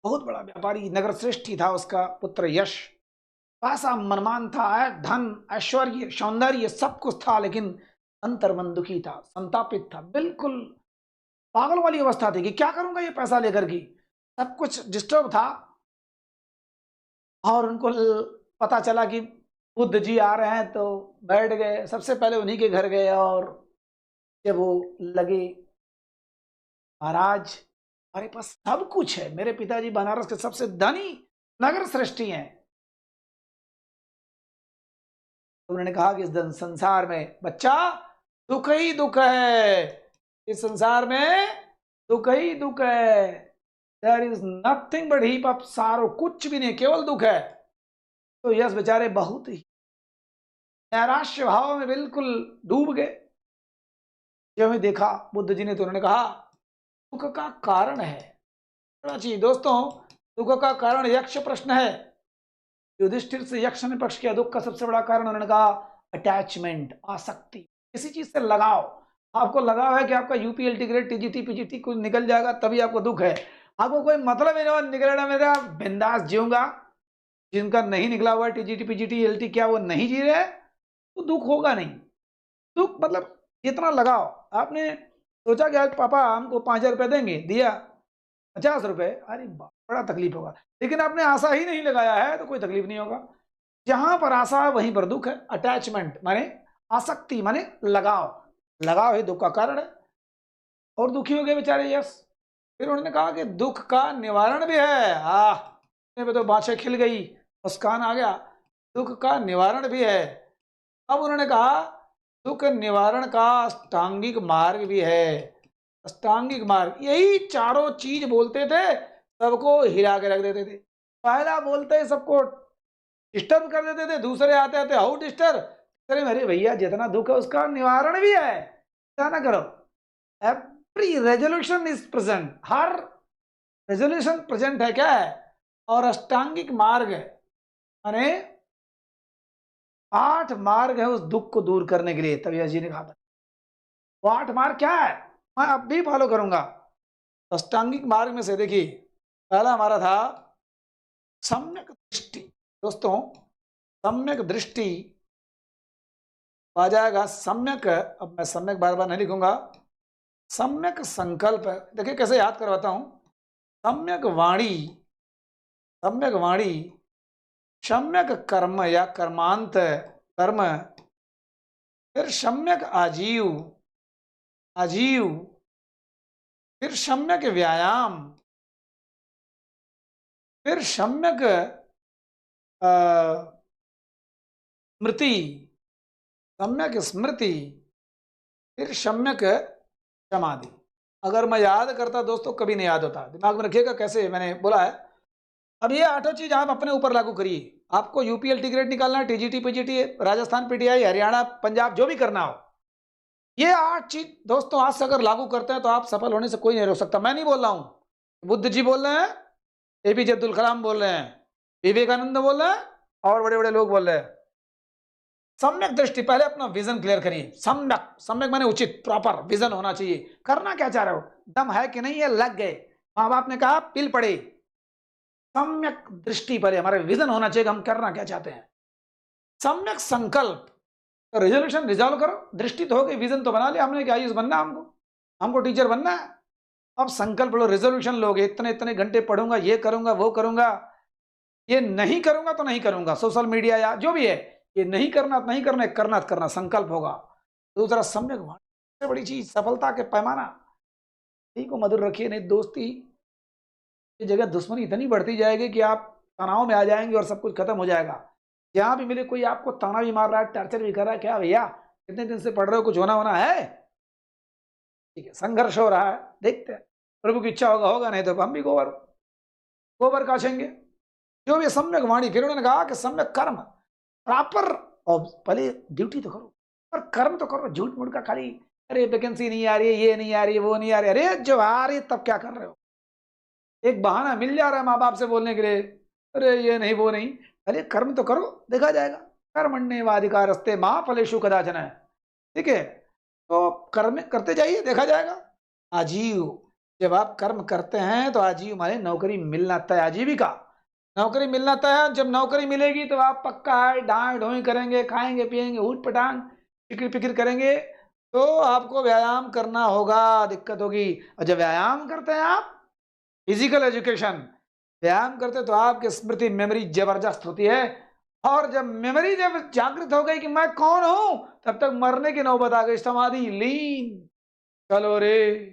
बहुत बड़ा व्यापारी नगर श्रेष्ठी था, उसका पुत्र यश, पैसा मनमान था, धन ऐश्वर्य सौंदर्य सब कुछ था, लेकिन अंतर्मन दुखी था, संतापित था, बिल्कुल पागल वाली अवस्था थी कि क्या करूंगा ये पैसा लेकर की। सब कुछ डिस्टर्ब था। और उनको पता चला कि बुद्ध जी आ रहे हैं, तो बैठ गए। सबसे पहले उन्हीं के घर गए और जब वो लगे, महाराज हमारे पास सब कुछ है, मेरे पिताजी बनारस के सबसे धनी नगर सृष्टि हैं। तो उन्होंने कहा कि इस संसार में बच्चा दुख ही दुख है, इस संसार में दुख ही दुख है, there is nothing but heap of sorrow, कुछ भी नहीं, केवल दुख है। तो यस बेचारे बहुत ही नैराश्य भाव में बिल्कुल डूब गए। जब हमें देखा बुद्ध जी ने, तो उन्होंने कहा दुख का कारण है जी दोस्तों, दुख का कारण यक्ष प्रश्न है। युधिष्ठिर से यक्ष ने पक्ष किया, दुख का सबसे बड़ा कारण उन्होंने कहा अटैचमेंट, आसक्ति, किसी चीज से लगाव। आपको लगाव है कि आपका यूपीएलटी ग्रेड टीजीटी पीजीटी कुछ निकल जाएगा तभी आपको दुख है। आपको कोई मतलब ही नहीं निकलेगा, मेरा बिंदास जीऊंगा। जिनका नहीं निकला हुआ टीजीटी पीजीटी एलटी क्या वो नहीं जी रहे, तो दुख होगा नहीं। दुख मतलब इतना लगाव, आपने सोचा कि आज पापा हमको 5,000 रुपये देंगे, दिया 50 रुपये, अरे बड़ा तकलीफ होगा। लेकिन आपने आशा ही नहीं लगाया है तो कोई तकलीफ नहीं होगा। जहां पर आशा है वहीं पर दुख है। अटैचमेंट माने आसक्ति, माने लगाव, लगाव ही दुख का कारण है। और दुखी हो गए बेचारे यस। फिर उन्होंने कहा कि दुख का निवारण भी है। तो बाछे खिल गई, मुस्कान आ गया, दुख का निवारण भी है। अब उन्होंने कहा दुख निवारण का अष्टांगिक मार्ग भी है। अष्टांगिक मार्ग, यही चारों चीज बोलते थे, सबको हिला के रख देते थे। पहला बोलते सबको डिस्टर्ब कर देते थे, दूसरे आते आते हाउ डिस्टर्ब करे, मेरे भैया जितना दुख है उसका निवारण भी है, क्या ना करो। Every resolution is present, her resolution present है क्या है। और अष्टांगिक मार्ग माने 8 मार्ग है उस दुख को दूर करने के लिए। तभी जी ने कहा वो 8 मार्ग क्या है, मैं अब भी फॉलो करूंगा। अष्टांगिक मार्ग में से देखिए, पहला हमारा था सम्यक दृष्टि। दोस्तों सम्यक दृष्टि आ जाएगा, सम्यक, अब मैं सम्यक बार बार नहीं लिखूंगा, सम्यक संकल्प। देखिए कैसे याद करवाता हूं, सम्यक वाणी, सम्यक वाणी, सम्यक कर्म या कर्मांत कर्म, फिर सम्यक आजीव, आजीव, फिर सम्यक व्यायाम, फिर सम्यक स्मृति, सम्यक स्मृति, फिर सम्यक समाधि। अगर मैं याद करता दोस्तों कभी नहीं याद होता, दिमाग में रखिएगा कैसे मैंने बोला है। अब ये 8 चीज आप अपने ऊपर लागू करिए। आपको यूपीएलटी ग्रेड निकालना है, TGT PGT, Rajasthan PTI, Haryana Punjab, जो भी करना हो, ये 8 चीज दोस्तों आज से अगर लागू करते हैं तो आप सफल होने से कोई नहीं रोक सकता। मैं नहीं बोल रहा हूं, बुद्ध जी बोल रहे हैं, एपीजे अब्दुल कलाम बोल रहे हैं, विवेकानंद बोल रहे हैं, और बड़े बड़े लोग बोल रहे हैं। सम्यक दृष्टि, पहले अपना विजन क्लियर करिए। सम्यक, सम्यक माने उचित, प्रॉपर विजन होना चाहिए। करना क्या चाह रहे हो, दम है कि नहीं है, लग गए, माँ बाप ने कहा पिल पड़े। सम्यक दृष्टि पर हमारे विजन होना चाहिए, हम करना क्या चाहते हैं। सम्यक संकल्प, तो रेजोल्यूशन रिजॉल्व करो, दृष्टि तो हो गई, विजन तो बना लिया हमने कि आईएएस बनना, हमको टीचर बनना है। अब संकल्प लो, रेजोल्यूशन लोगे, इतने इतने घंटे पढ़ूंगा, ये करूंगा वो करूंगा, ये नहीं करूंगा तो नहीं करूंगा, सोशल मीडिया या जो भी है, ये नहीं करना, नहीं करना, करना करना, संकल्प होगा। दूसरा सम्यक वाणी, सबसे बड़ी चीज सफलता के पैमाना, यही को मधुर रखिए, नहीं दोस्ती की जगह दुश्मनी इतनी बढ़ती जाएगी कि आप तनाव में आ जाएंगे और सब कुछ खत्म हो जाएगा। जहां भी मिले कोई आपको ताना भी मार रहा है, टॉर्चर भी कर रहा है, क्या भैया कितने दिन से पढ़ रहे हो, कुछ होना होना है, ठीक है, संघर्ष हो रहा है, देखते हैं, प्रभु की इच्छा होगा होगा, नहीं तो हम भी गोबर काछेंगे। जो भी सम्यक वाणी, फिर उन्होंने कहा कि सम्यक कर्म, प्रॉपर, और पहले ड्यूटी तो करो पर कर्म तो करो, झूठ मूठ का खाली अरे वैकेंसी नहीं आ रही है, ये नहीं आ रही है, वो नहीं आ रही है, अरे जो आ रही है तब क्या कर रहे हो। एक बहाना मिल जा रहा है माँ बाप से बोलने के लिए, अरे ये नहीं वो नहीं, अरे कर्म तो करो, देखा जाएगा। कर्मण्येवाधिकारस्ते मां फलेषु कदाचन है, ठीक है, तो कर्म करते जाइए, देखा जाएगा। आजीव, जब आप कर्म करते हैं तो आजीव माने नौकरी मिलना तय, आजीविका, नौकरी मिलना तय है। जब नौकरी मिलेगी तो आप पक्का है डांट ढोई करेंगे, खाएंगे पिएंगे, ऊट पटांग फिक्र फिक्र करेंगे, तो आपको व्यायाम करना होगा, दिक्कत होगी। और जब व्यायाम करते हैं आप, फिजिकल एजुकेशन, व्यायाम करते तो आपकी स्मृति मेमोरी जबरदस्त होती है, और जब मेमोरी जब जागृत हो गई कि मैं कौन हूं, तब तक मरने की नौबत आ गई, समाधि लीन। चलो रे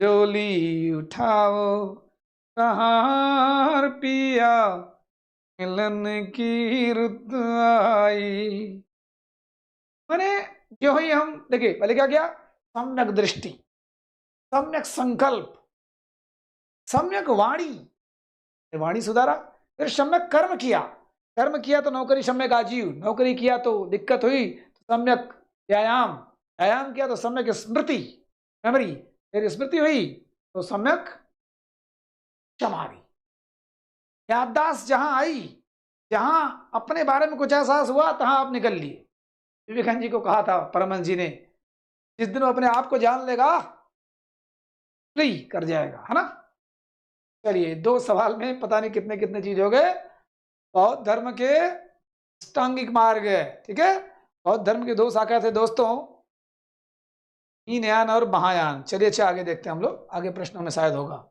डोली उठाओ, कहाँ पिया मिलन की रुत आई। माने जो ही हम देखिए पहले क्या किया, सम्यक दृष्टि, सम्यक संकल्प, सम्यक वाणी, वाणी सुधारा, फिर सम्यक कर्म किया, कर्म किया तो नौकरी सम्यक आजीव, नौकरी किया तो दिक्कत हुई तो सम्यक व्यायाम, व्यायाम किया तो सम्यक स्मृति मेमोरी, फिर स्मृति हुई तो सम्यक समाधि, याददाश्त जहां आई, जहां अपने बारे में कुछ एहसास हुआ तहां आप निकल लिए। विवेकानंद जी को कहा था परमहंस जी ने, जिस दिन वो अपने आप को जान लेगा फ्री कर जाएगा, है ना। चलिए 2 सवाल में पता नहीं कितने कितने चीज हो गए। बौद्ध धर्म के अष्टांगिक मार्ग है, ठीक है। बौद्ध धर्म की 2 शाखा थे दोस्तों, हीनयान और महायान। चलिए अच्छा आगे देखते हैं हम लोग, आगे प्रश्नों में शायद होगा।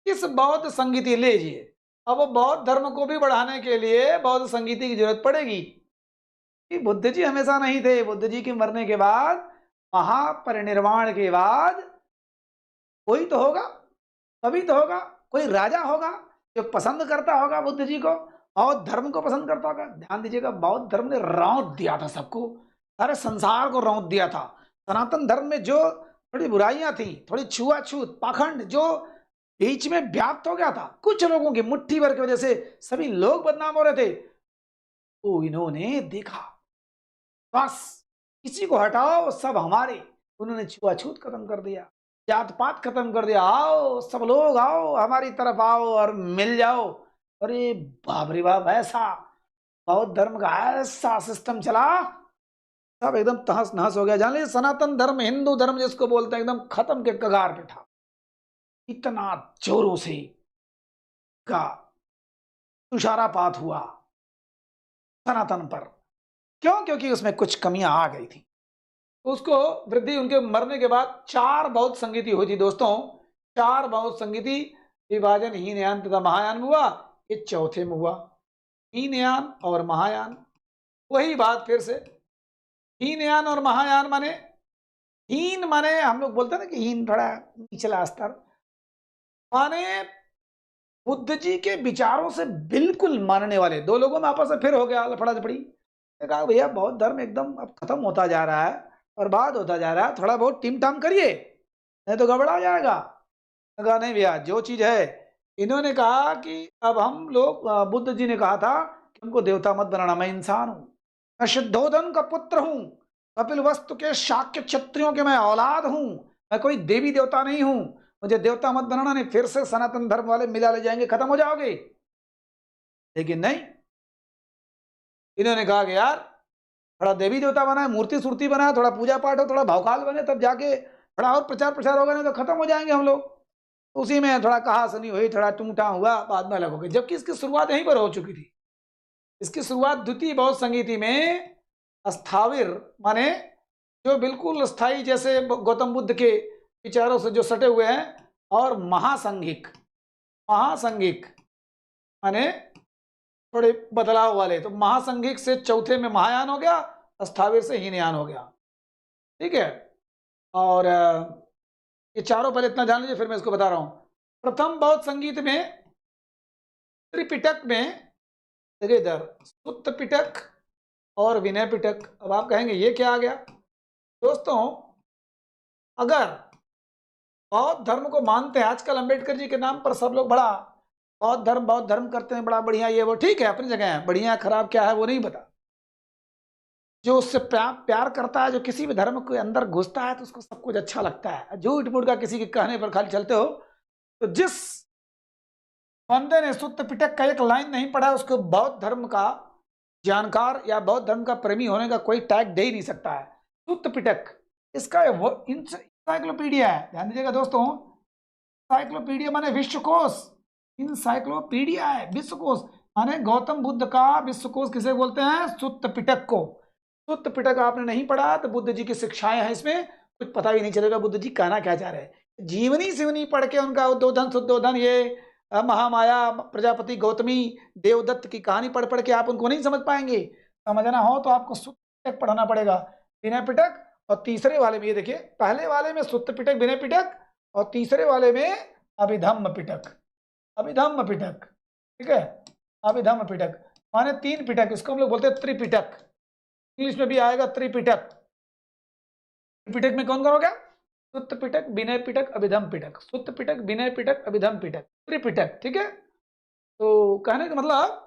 इस बौद्ध संगीति लीजिए, अब बौद्ध धर्म को भी बढ़ाने के लिए बौद्ध संगीति की जरूरत पड़ेगी। कि बुद्ध जी हमेशा नहीं थे, बुद्ध जी के मरने के बाद, महापरिनिर्वाण के बाद कोई तो होगा, तभी तो होगा, कोई राजा होगा जो पसंद करता होगा बुद्ध जी को, बौद्ध धर्म को पसंद करता होगा। ध्यान दीजिएगा, बौद्ध धर्म ने रौंद दिया था सबको, सारे संसार को रौंद दिया था। सनातन धर्म में जो थोड़ी बुराइयां थी, थोड़ी छुआछूत पाखंड जो बीच में व्याप्त हो गया था, कुछ लोगों की मुट्ठी भर की वजह से सभी लोग बदनाम हो रहे थे, तो इन्होंने देखा बस किसी को हटाओ सब हमारे, उन्होंने छुआछूत खत्म कर दिया, जात पात खत्म कर दिया, आओ सब लोग आओ हमारी तरफ आओ और मिल जाओ। अरे बाप रे बाप, ऐसा बौद्ध धर्म का ऐसा सिस्टम चला, सब एकदम तहस नहस हो गया। जान लीजिए सनातन धर्म, हिंदू धर्म जिसको बोलते हैं, एकदम खत्म के कगार पे था। इतना जोरों से का तुषारापात हुआ सनातन पर, क्यों? क्योंकि उसमें कुछ कमियां आ गई थी। उसको वृद्धि उनके मरने के बाद 4 बौद्ध संगीति हुई थी दोस्तों, 4 बौद्ध संगीति। विभाजन हीनयान तथा महायान में हुआ, ये चौथे में हुआ, हीनयान और महायान। वही बात फिर से, हीनयान और महायान माने, हीन माने हम लोग बोलते हैं ना कि हीन थोड़ा निचला स्तर, माने बुद्ध जी के विचारों से बिल्कुल मानने वाले। 2 लोगों में आपस में फिर हो गया लफड़ा झपड़ी, कहा भैया बौद्ध धर्म एकदम अब खत्म होता जा रहा है, बर्बाद होता जा रहा है, थोड़ा बहुत टिम टाम करिए नहीं तो गड़बड़ा जाएगा। कहा नहीं भैया, जो चीज है, इन्होंने कहा कि अब हम लोग, बुद्ध जी ने कहा था कि हमको देवता मत बनाना, मैं इंसान हूं, मैं शुद्धोधन का पुत्र हूं, कपिल वस्तु के शाक्य क्षत्रियों के मैं औलाद हूं, मैं कोई देवी देवता नहीं हूं, मुझे देवता मत बनाना, नहीं फिर से सनातन धर्म वाले मिला ले जाएंगे, खत्म हो जाओगे। लेकिन नहीं, इन्होंने कहा कि यार थोड़ा देवी देवता बनाए, मूर्ति सूर्ति बनाए, थोड़ा पूजा पाठ हो, थोड़ा भावकाल बने, तब जाके थोड़ा और प्रचार प्रसार होगा, नहीं तो खत्म हो जाएंगे हम लोग। उसी में थोड़ा कहा सुनी हुई, थोड़ा टूटा हुआ, बाद में अलग हो गई, जबकि इसकी शुरुआत यहीं पर हो चुकी थी। इसकी शुरुआत द्वितीय बौद्ध संगीति में स्थाविर माने जो बिल्कुल स्थायी, जैसे गौतम बुद्ध के विचारों से जो सटे हुए हैं, और महासंघिक, महासंघिक माने थोड़े बदलाव वाले। तो महासंघिक से चौथे में महायान हो गया, स्थाविर से हीनयान हो गया, ठीक है। और ये चारों पहले इतना जान लीजिए, फिर मैं इसको बता रहा हूं। प्रथम बौद्ध संगीत में त्रिपिटक में, देखिए इधर सुत्त पिटक और विनय पिटक। अब आप कहेंगे ये क्या आ गया? दोस्तों अगर बौद्ध धर्म को मानते हैं, आजकल अंबेडकर जी के नाम पर सब लोग बड़ा बौद्ध धर्म करते हैं, बड़ा बढ़िया, ये वो ठीक है, अपनी जगह है, बढ़िया खराब क्या है वो नहीं पता। जो उससे प्यार करता है, जो किसी भी धर्म के अंदर घुसता है, तो उसको सब कुछ अच्छा लगता है। झूठ मूठ का किसी के कहने पर खाली चलते हो, तो जिस बंदे ने सुत्त पिटक का एक लाइन नहीं पढ़ा, उसको बौद्ध धर्म का जानकार या बौद्ध धर्म का प्रेमी होने का कोई टैग दे ही नहीं सकता है। सुत्त पिटक इसका इंसाइक्लोपीडिया है, ध्यान दीजिएगा दोस्तों। इंसाइक्लोपीडिया माने विश्वकोश, इंसाइक्लोपीडिया है, विश्वकोश माने गौतम बुद्ध का विश्वकोश किसे बोलते हैं? सुत्त पिटक को। सुत्त पिटक आपने नहीं पढ़ा तो बुद्ध जी की शिक्षाएं हैं, इसमें कुछ पता ही नहीं चलेगा बुद्ध जी कहना क्या चाह रहे हैं। जीवनी सिवनी पढ़ के उनका उद्बोधन शुद्धोधन, ये महामाया, प्रजापति गौतमी, देवदत्त की कहानी पढ़ पढ़ के आप उनको नहीं समझ पाएंगे। समझना हो तो आपको सुत्त पिटक पढ़ना पड़ेगा, विनय पिटक। और तीसरे वाले में ये देखिए, पहले वाले में सुत्त पिटक विनय पिटक और तीसरे वाले में अभिधम्म पिटक, अभिधम्म पिटक, ठीक है, अभिधम्म पिटक माने 3 पिटक। इसको हम लोग बोलते हैं त्रिपिटक, इंग्लिश में भी आएगा त्रिपिटक। त्रिपिटक में कौन कौन हो गया? सुत्त पिटक, विनय पिटक, अभिधम्म पिटक। सुत्त पिटक, विनय पिटक, अभिधम्म पिटक, त्रिपिटक, ठीक है। तो कहने का मतलब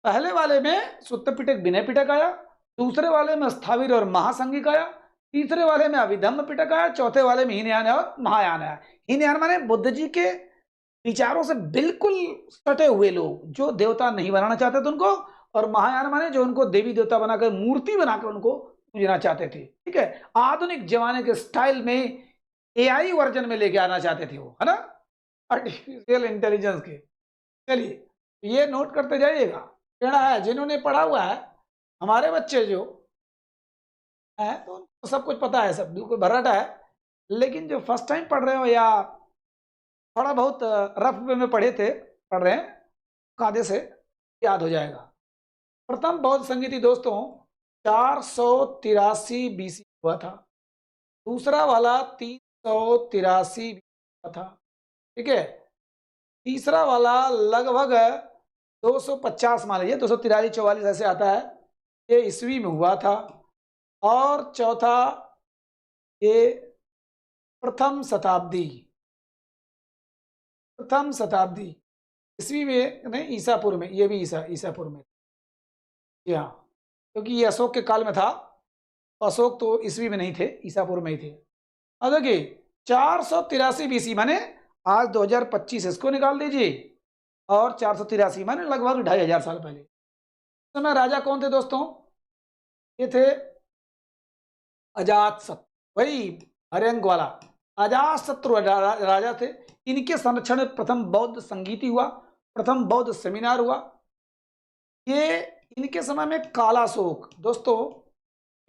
पहले वाले में सुत्त पिटक विनय पिटक आया, दूसरे वाले में स्थाविर और महासंगिक आया, तीसरे वाले में अभिधम्म पिटक आया, चौथे वाले में हीनयान और महायान आया। हीनयान माने बुद्ध जी के विचारों से बिल्कुल सटे हुए लोग, जो देवता नहीं बनाना चाहते थे उनको, और महायान माने जो उनको देवी देवता बनाकर, मूर्ति बनाकर उनको पूजना चाहते थे, ठीक है। आधुनिक जमाने के स्टाइल में एआई वर्जन में लेके आना चाहते थे वो, है ना, आर्टिफिशियल इंटेलिजेंस के। चलिए ये नोट करते जाइएगा, टेढ़ा है। जिन्होंने पढ़ा हुआ है, हमारे बच्चे जो है तो उनको सब कुछ पता है, सब बिल्कुल भर्राटा है। लेकिन जो फर्स्ट टाइम पढ़ रहे हो या थोड़ा बहुत रफ वे में पढ़ रहे हैं, कायदे से याद हो जाएगा। प्रथम बौद्ध संगीति दोस्तों 483 बीसी हुआ था, दूसरा वाला 383 हुआ था, ठीक है। तीसरा वाला लगभग 250 मान लीजिए, 243 44 ऐसे आता है, ये ईस्वी में हुआ था। और चौथा ये प्रथम शताब्दी ईस्वी में नहीं, ईसापुर में, ये भी ईसापुर में, जी हाँ, क्योंकि ये अशोक के काल में था। अशोक तो ईस्वी में नहीं थे, ईसापुर में ही थे। अब देखिए 483 बीसी माने आज 2025, इसको निकाल दीजिए, और 483 माने लगभग 2500 साल पहले। तो समय राजा कौन थे दोस्तों? ये थे अजातशत्रु, वही हरियंक वाला अजातशत्रु राजा थे। इनके संरक्षण में प्रथम बौद्ध संगीति हुआ, प्रथम बौद्ध सेमिनार हुआ। ये इनके समय में कालाशोक, दोस्तों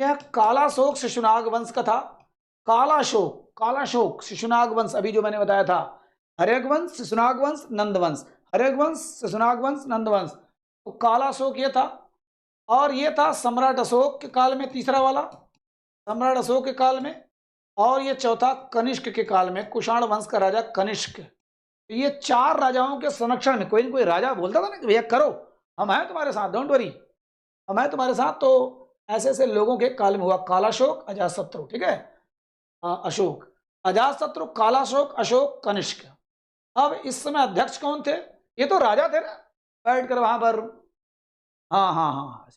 यह कालाशोक शिशुनाग वंश का था। कालाशोक शिशुनाग वंश, अभी जो मैंने बताया था, हर्यक वंश, शिशुनाग वंश, नंद वंश, हर्यक वंश, शिशुनाग वंश, नंद वंश। तो कालाशोक ये था। और ये था सम्राट अशोक के काल में, तीसरा वाला सम्राट अशोक के काल में। और ये चौथा कनिष्क के काल में, कुषाण वंश का राजा कनिष्क। ये 4 राजाओं के संरक्षण में कोई न कोई राजा बोलता था ना कि भैया करो, हम हैं तुम्हारे साथ, डोंट वरी, हम हैं तुम्हारे साथ। तो ऐसे ऐसे लोगों के काल में हुआ कालाशोक, अजातशत्रु, ठीक है, अशोक, अजातशत्रु, कालाशोक, अशोक, कनिष्क। अब इस समय अध्यक्ष कौन थे? ये तो राजा थे ना, बैठ कर वहां पर, हाँ,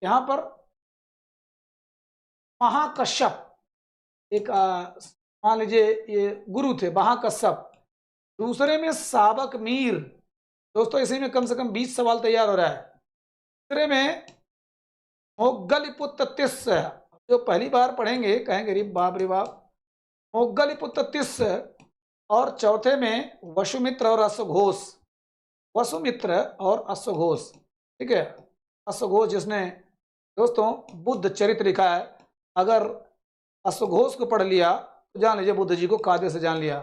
यहां पर महाकश्यप एक मान लीजिए ये गुरु थे, महाकश्यप। दूसरे में साबक मीर, दोस्तों इसी में कम से कम 20 सवाल तैयार हो रहा है। तीसरे में मोग्गलिपुत्र तिस्स, जो पहली बार पढ़ेंगे कहेंगे रे बाप रे बाप, मोग्गलिपुत्र तिस्स। और चौथे में वसुमित्र और अश्वघोष, वसुमित्र और अश्वघोष, ठीक है। अश्वघोष जिसने दोस्तों बुद्ध चरित्र लिखा है, अगर अश्वघोष को पढ़ लिया तो जान लीजिए बुद्ध जी को कायदे से जान लिया,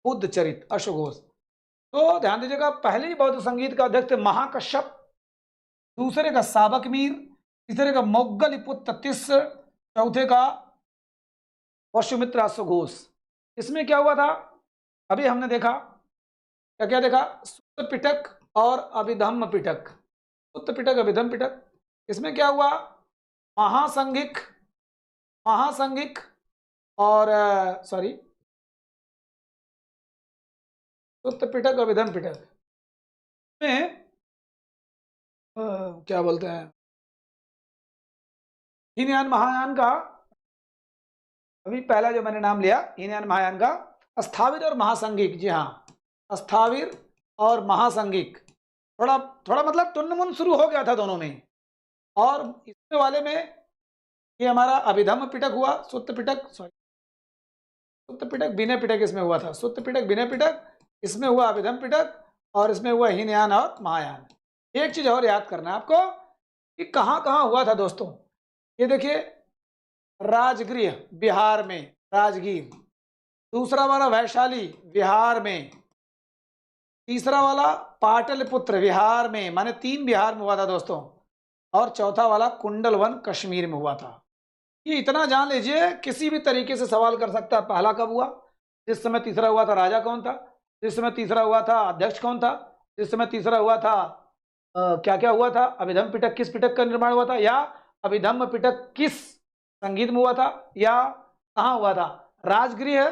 बुद्ध चरित्र, अश्वघोष। तो ध्यान दीजिएगा, पहले बौद्ध संगीत का अध्यक्ष महाकश्यप, दूसरे का साबक मीर, तीसरे का मोग्गलिपुत्र तिस्स, चौथे का वसुमित्र अश्वघोष। इसमें क्या हुआ था अभी हमने देखा, क्या देखा? सुत्त पिटक और अभिधम्म पिटक, सुत्त पिटक, अभिधम्म पिटक। इसमें क्या हुआ? महासंगिक और सुत्त पिटक, अभिधम्म पिटक में क्या बोलते हैं, हीनयान महायान का, अभी पहला जो मैंने नाम लिया हीनयान महायान का, स्थाविर और महासंगिक। जी हाँ, स्थाविर और महासंगिक, थोड़ा मतलब टुनमुन शुरू हो गया था दोनों में। और इसमें वाले में ये हमारा अभिधम्म पिटक हुआ, सुत्त पिटक विनय पिटक इसमें हुआ था, सुत्त पिटक विनय पिटक इसमें हुआ, अभिधम्म पिटक, और इसमें हुआ हीनयान और महायान। एक चीज और याद करना है आपको कि कहाँ कहाँ हुआ था दोस्तों। ये देखिए राजगृह बिहार में, राजगीर। दूसरा वाला वैशाली बिहार में, तीसरा वाला पाटलिपुत्र बिहार में, माने 3 बिहार में हुआ था दोस्तों, और चौथा वाला कुंडलवन कश्मीर में हुआ था। ये इतना जान लीजिए, किसी भी तरीके से सवाल कर सकता है। पहला कब हुआ, जिस समय तीसरा हुआ था राजा कौन था, जिस समय तीसरा हुआ था अध्यक्ष कौन था, जिस समय तीसरा हुआ था क्या क्या हुआ था, अभिधम्म पिटक किस पिटक का निर्माण हुआ था, या अभिधम्म पिटक किस संगीत में हुआ था, या कहाँ हुआ था। राजगृह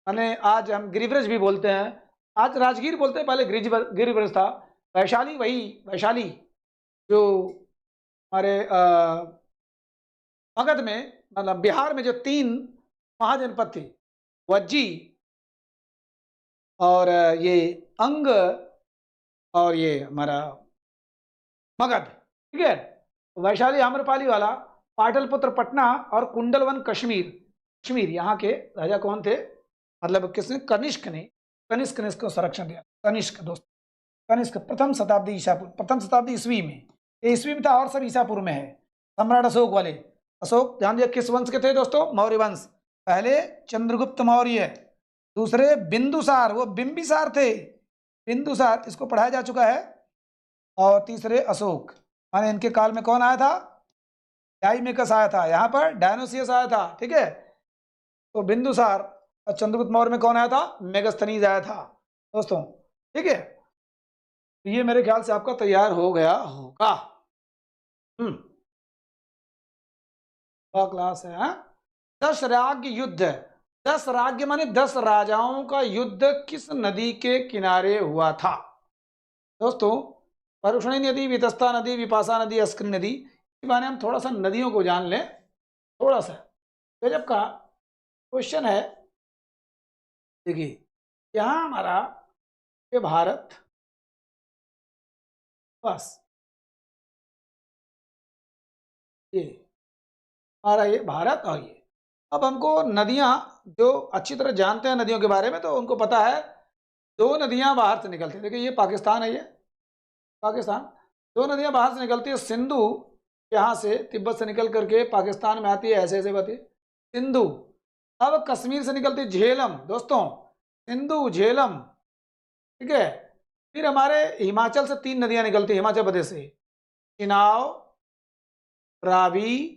माने आज हम गिरिव्रज भी बोलते हैं, आज राजगीर बोलते हैं, पहले गिरिव्रज था। वैशाली, वही वैशाली जो हमारे मगध में, मतलब बिहार में जो 3 महाजनपद थे, वज्जी और ये अंग और ये हमारा मगध, ठीक है। वैशाली आम्रपाली वाला, पाटलिपुत्र पटना और कुंडलवन कश्मीर। कश्मीर यहाँ के राजा कौन थे, मतलब किसने, कनिष्क ने इसको संरक्षण दिया। कनिष्क दोस्त, कनिष्क प्रथम शताब्दी ईस्वी में, ये ईस्वी में था और सब ईसा पूर्व में है। सम्राट अशोक वाले, अशोक ध्यान दिया किस वंश के थे दोस्तों, मौर्य वंश। पहले चंद्रगुप्त मौर्य, दूसरे बिंदुसार, वो बिंबिसार थे, बिंदुसार इसको पढ़ाया जा चुका है, और तीसरे अशोक। माने इनके काल में कौन आया था, डाइमेकस आया था, यहाँ पर डायनोसियस आया था, ठीक है। तो बिंदुसार और चंद्रगुप्त मौर्य में कौन आया था, मेगस्थनीज आया था दोस्तों, ठीक है। तो ये मेरे ख्याल से आपका तैयार हो गया होगा। क्लास है। 10 राज्य युद्ध, 10 राज्य माने 10 राजाओं का युद्ध किस नदी के किनारे हुआ था दोस्तों। परुषणी नदी, वितस्ता नदी, विपाशा नदी, अस्किन नदी। इस बारे हम थोड़ा सा नदियों को जान लें, थोड़ा सा गजब का क्वेश्चन है। देखिए यहाँ हमारा ये भारत, बस ये हमारा ये भारत, और ये अब हमको नदियाँ जो अच्छी तरह जानते हैं नदियों के बारे में, तो उनको पता है 2 नदियाँ बाहर से निकलती हैं। देखिए ये पाकिस्तान है, ये पाकिस्तान, 2 नदियाँ बाहर से निकलती है। सिंधु यहाँ से तिब्बत से निकल करके पाकिस्तान में आती है, ऐसे ऐसे बती सिंधु। अब कश्मीर से निकलती है झेलम दोस्तों, सिंधु झेलम, ठीक है। फिर हमारे हिमाचल से 3 नदियाँ निकलती है, हिमाचल प्रदेश से, चिनाव, रावी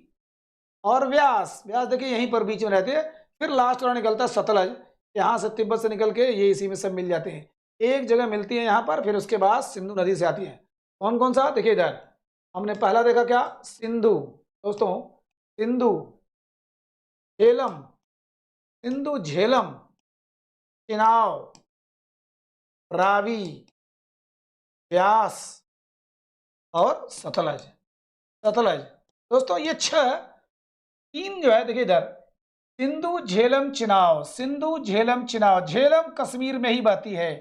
और व्यास। व्यास देखिए यहीं पर बीच में रहते हैं। फिर लास्ट वाला निकलता है सतलज, यहाँ से तिब्बत से निकल के ये इसी में सब मिल जाते हैं, एक जगह मिलती है यहाँ पर। फिर उसके बाद सिंधु नदी से आती है। कौन कौन सा, देखिए इधर हमने पहला देखा क्या, सिंधु दोस्तों, सिंधु झेलम, सिंधु झेलम, चिनाव, रावी, व्यास और सतलज। सतलज दोस्तों ये 3 जो है, देखिए इधर सिंधु झेलम चिनाव, सिंधु झेलम चिनाव, झेलम कश्मीर में ही बहती है।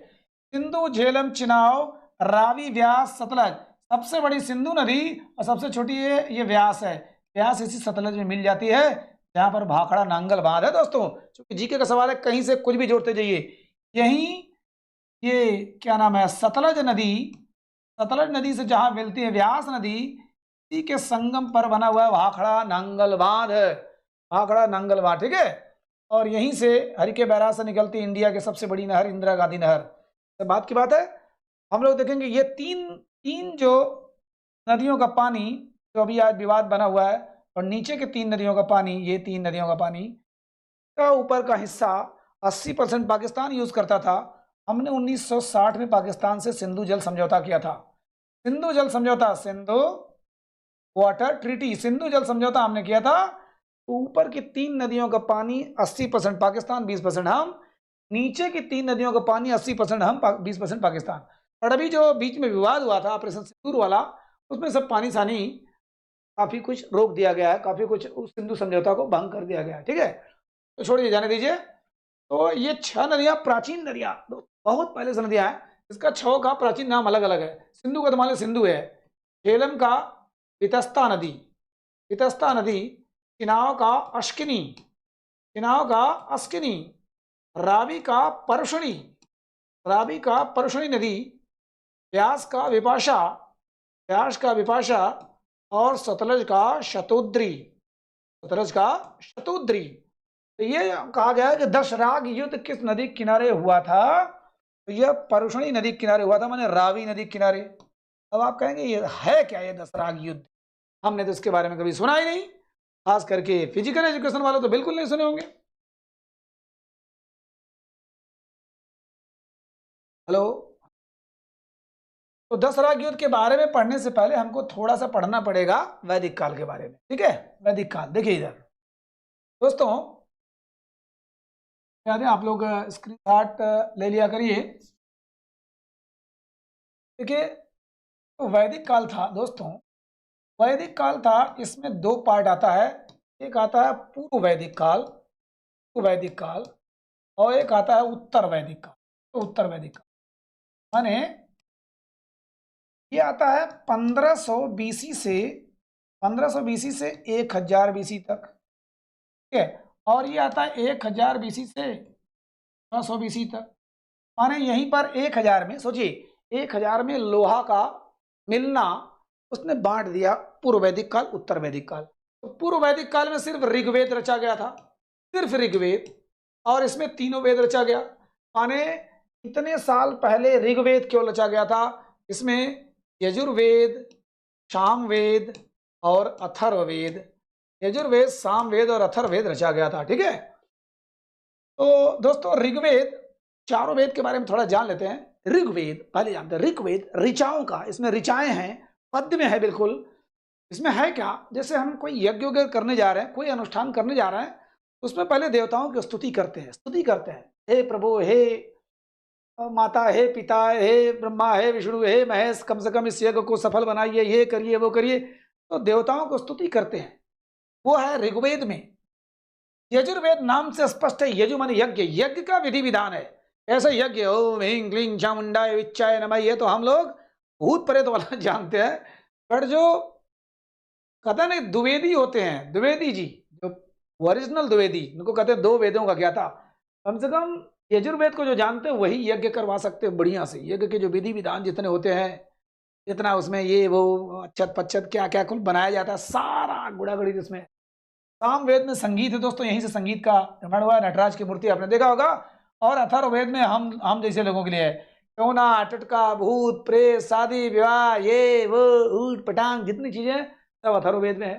सिंधु झेलम चिनाव, रावी, व्यास, सतलज। सबसे बड़ी सिंधु नदी और सबसे छोटी ये व्यास है। व्यास इसी सतलज में मिल जाती है, जहाँ पर भाखड़ा नांगल बांध है दोस्तों। क्योंकि जीके का सवाल है, कहीं से कुछ भी जोड़ते जाइए। यही ये क्या नाम है, सतलज नदी, सतलज नदी से जहाँ मिलती है व्यास नदी, इसी के संगम पर बना हुआ है भाखड़ा नांगल बांध है, भाखड़ा नांगल बांध, ठीक है। और यहीं से हरिके बैराज से निकलती इंडिया की सबसे बड़ी नहर, इंदिरा गांधी नहर। तो बात की बात है, हम लोग देखेंगे ये तीन जो नदियों का पानी जो अभी आज विवाद बना हुआ है, और नीचे के 3 नदियों का पानी, ये 3 नदियों का पानी का ऊपर का हिस्सा 80% पाकिस्तान यूज करता था। हमने 1960 में पाकिस्तान से सिंधु जल समझौता किया था। सिंधु जल समझौता, सिंधु वाटर ट्रीटी, सिंधु जल समझौता हमने किया था। ऊपर की 3 नदियों का पानी 80% पाकिस्तान, 20% हम। नीचे की 3 नदियों का पानी 80% हम, 20% पाकिस्तान। और अभी जो बीच में विवाद हुआ था ऑपरेशन सिंदूर वाला, उसमें सब पानी सानी काफी कुछ रोक दिया गया है, काफी कुछ उस सिंधु समझौता को भंग कर दिया गया है, ठीक है। तो छोड़िए, जाने दीजिए। तो ये 6 नदियां प्राचीन नदियां, बहुत पहले से नदियां हैं। इसका 6 का प्राचीन नाम अलग अलग है। सिंधु का तो मान लो सिंधु है, झेलम का वितस्ता नदी, वितस्ता नदी, चिनाव का अश्किनी, चिनाव का अस्किनी, रावी का परशुनी, रावी का परशुनी नदी, व्यास का विपाशा, व्यास का विपाशा, और सतलज का शतुद्री, सतलज का शतुद्री। तो ये कहा गया है कि 10 राग युद्ध किस नदी किनारे हुआ था, तो यह परुषणी नदी के किनारे हुआ था, माने रावी नदी के किनारे। अब आप कहेंगे ये है क्या, ये दसराग युद्ध? हमने तो इसके बारे में कभी सुना ही नहीं, खास करके फिजिकल एजुकेशन वाले तो बिल्कुल नहीं सुने होंगे। हेलो। तो दसराग युद्ध के बारे में पढ़ने से पहले हमको थोड़ा सा पढ़ना पड़ेगा वैदिक काल के बारे में, ठीक है। वैदिक काल देखिए इधर दोस्तों, याद है आप लोग स्क्रीनशॉट ले लिया करिए। देखिए तो वैदिक काल था दोस्तों, वैदिक काल था, इसमें दो पार्ट आता है। एक आता है पूर्व वैदिक काल, पूर्व वैदिक काल, और एक आता है उत्तर वैदिक काल। तो उत्तर वैदिक काल माने ये आता है 1500 बीसी से 1500 बीसी से 1000 बीसी तक, ठीक है। और ये आता है 1000 बीसी से 600 बीसी तक। माने यहीं पर 1000 में सोचिए, 1000 में लोहा का मिलना उसने बांट दिया पूर्व वैदिक काल उत्तर वैदिक काल। तो पूर्व वैदिक काल में सिर्फ ऋग्वेद रचा गया था, सिर्फ ऋग्वेद, और इसमें तीनों वेद रचा गया। माने इतने साल पहले ऋग्वेद क्यों रचा गया था? इसमें यजुर्वेद, सामवेद और अथर्ववेद, यजुर्वेद, सामवेद और अथर्ववेद रचा गया था, ठीक है। तो दोस्तों ऋग्वेद, चारों वेद के बारे में थोड़ा जान लेते हैं। ऋग्वेद पहले जानते हैं, ऋग्वेद ऋचाओं का, इसमें ऋचाएं हैं, पद्य में है बिल्कुल। इसमें है क्या, जैसे हम कोई यज्ञ करने जा रहे हैं, कोई अनुष्ठान करने जा रहे हैं, उसमें पहले देवताओं की स्तुति करते हैं, स्तुति करते हैं, हे प्रभु, हे माता, हे पिता, हे ब्रह्मा, हे विष्णु, हे महेश, कम से कम इस यज्ञ को सफल बनाइए, ये करिए वो करिए। तो देवताओं को स्तुति करते हैं, वो है ऋग्वेद में। यजुर्वेद नाम से स्पष्ट है, यजु माने यज्ञ, यज्ञ का विधि विधान है। ऐसे यज्ञ ओम ह्रीं क्लीं चामुंडाय विच्चाय नमः, ये तो हम लोग भूत प्रेत वाला जानते हैं। पर जो कहते हैं ना द्विवेदी होते हैं, द्विवेदी जी जो ओरिजिनल द्विवेदी, उनको कहते हैं दो वेदों का ज्ञाता, कम से कम यजुर्वेद को जो जानते हैं वही यज्ञ करवा सकते हैं बढ़िया से। यज्ञ के जो विधि विधान जितने होते हैं, जितना उसमें ये वो अच्छत पच्छत क्या क्या कुल बनाया जाता है, सारा गुड़ागुड़ी उसमें। सामवेद में संगीत है दोस्तों, यहीं से संगीत का निर्माण हुआ है। नटराज की मूर्ति आपने देखा होगा। और अथर्ववेद में हम जैसे लोगों के लिए है, टोना टटका भूत प्रेत शादी विवाह ये वो ऊट पटांग जितनी चीजें सब अथर्ववेद में है।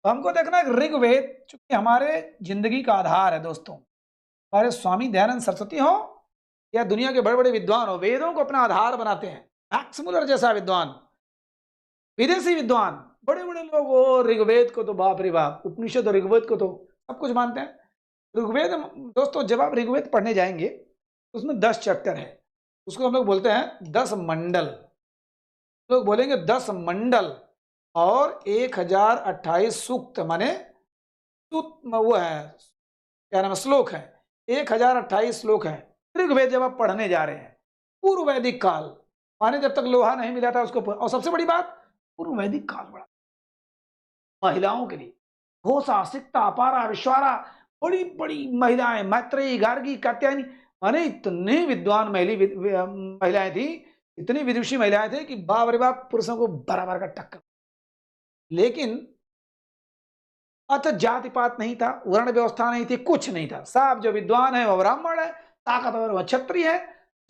तो हमको देखना है ऋग्वेद चूंकि हमारे जिंदगी का आधार है दोस्तों। हमारे स्वामी दयानंद सरस्वती हो या दुनिया के बड़े बड़े विद्वान हो, वेदों को अपना आधार बनाते हैं। मैक्स मुलर जैसा विद्वान, विदेशी विद्वान, बड़े बड़े लोग वो ऋग्वेद को तो बाप रे बाप, उपनिषद और ऋग्वेद को तो सब कुछ मानते हैं। ऋग्वेद दोस्तों जब आप ऋग्वेद पढ़ने जाएंगे तो उसमें 10 चैप्टर है, उसको हम लोग बोलते हैं 10 मंडल। लोग बोलेंगे 10 मंडल और 1028 सूक्त, माने वो है क्या नाम है, श्लोक है, 1028 श्लोक है। ऋग्वेद जब आप पढ़ने जा रहे हैं, पूर्व वैदिक काल, माने जब तक लोहा नहीं मिला था उसको। और सबसे बड़ी बात, पूर्व वैदिक काल बड़ा महिलाओं के लिए घोषा सिक्ता अपारा विश्वारा, बड़ी बड़ी महिलाएं, मैत्रेयी गार्गी कात्यायनी, माने इतने विद्वान महिलाएं थी, इतनी विदुषी महिलाएं थी कि बाप रे बाप पुरुषों को बराबर का टक्कर। लेकिन अत जाति पात नहीं था, वर्ण व्यवस्था नहीं थी, कुछ नहीं था। साहब जो विद्वान है वह ब्राह्मण है, ताकतवर वह क्षत्रिय है,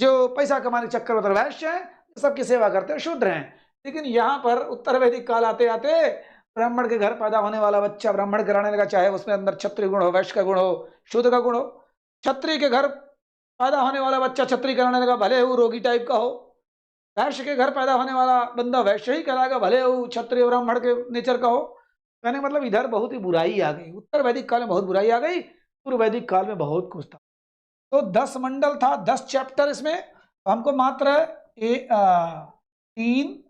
जो पैसा कमाने चक्कर उधर वैश्य है, सबकी सेवा करते हैं शूद्र हैं। लेकिन यहाँ पर उत्तर वैदिक काल आते आते ब्राह्मण के घर पैदा होने वाला बच्चा ब्राह्मण कराने लगा, चाहे उसमें अंदर क्षत्रिय गुण हो, वैश्य का गुण हो, शूद्र का गुण हो। क्षत्रिय के घर पैदा होने वाला बच्चा क्षत्रिय कराने लगा, भले वो रोगी टाइप का हो। वैश्य के घर पैदा होने वाला बंदा वैश्य ही कराएगा, भले वो क्षत्रिय ब्राह्मण के नेचर का हो। कहने मतलब इधर बहुत ही बुराई आ गई, उत्तर वैदिक काल में बहुत बुराई आ गई, पूर्व वैदिक काल में बहुत कुछ था। तो 10 मंडल था, 10 चैप्टर इसमें। हमको मात्र 3,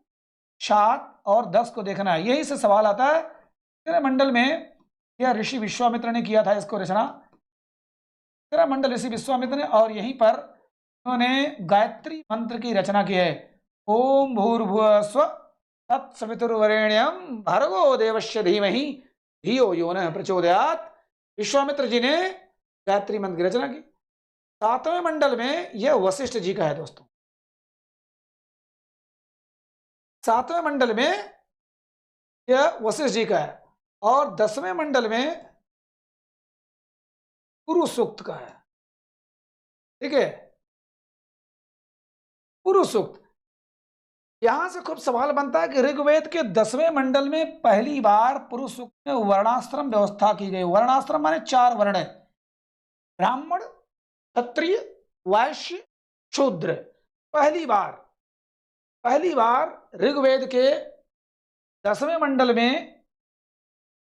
7 और 10 को देखना है। यही से सवाल आता है, तेरह मंडल में यह ऋषि विश्वामित्र ने किया था इसको रचना, 13 मंडल ऋषि विश्वामित्र ने, और यहीं पर उन्होंने गायत्री मंत्र की रचना की है। ओम भूर्भुवः स्वः तत्सवितुर्वरेण्यं भर्गो देवस्य धीमहि धियो यो नः प्रचोदयात्। विश्वामित्र जी ने गायत्री मंत्र की रचना की। 7वें मंडल में यह वशिष्ठ जी का है दोस्तों, 7वें मंडल में यह वशिष्ठ जी का है, और 10वें मंडल में गुरु सूक्त का है, ठीक है। पुरुष सूक्त। यहां से खूब सवाल बनता है कि ऋग्वेद के 10वें मंडल में पहली बार पुरुष सूक्त में वर्णाश्रम व्यवस्था की गई। वर्णाश्रम माने 4 वर्ण है, ब्राह्मण, क्षत्रिय, वैश्य, शूद्र। पहली बार ऋग्वेद के 10वें मंडल में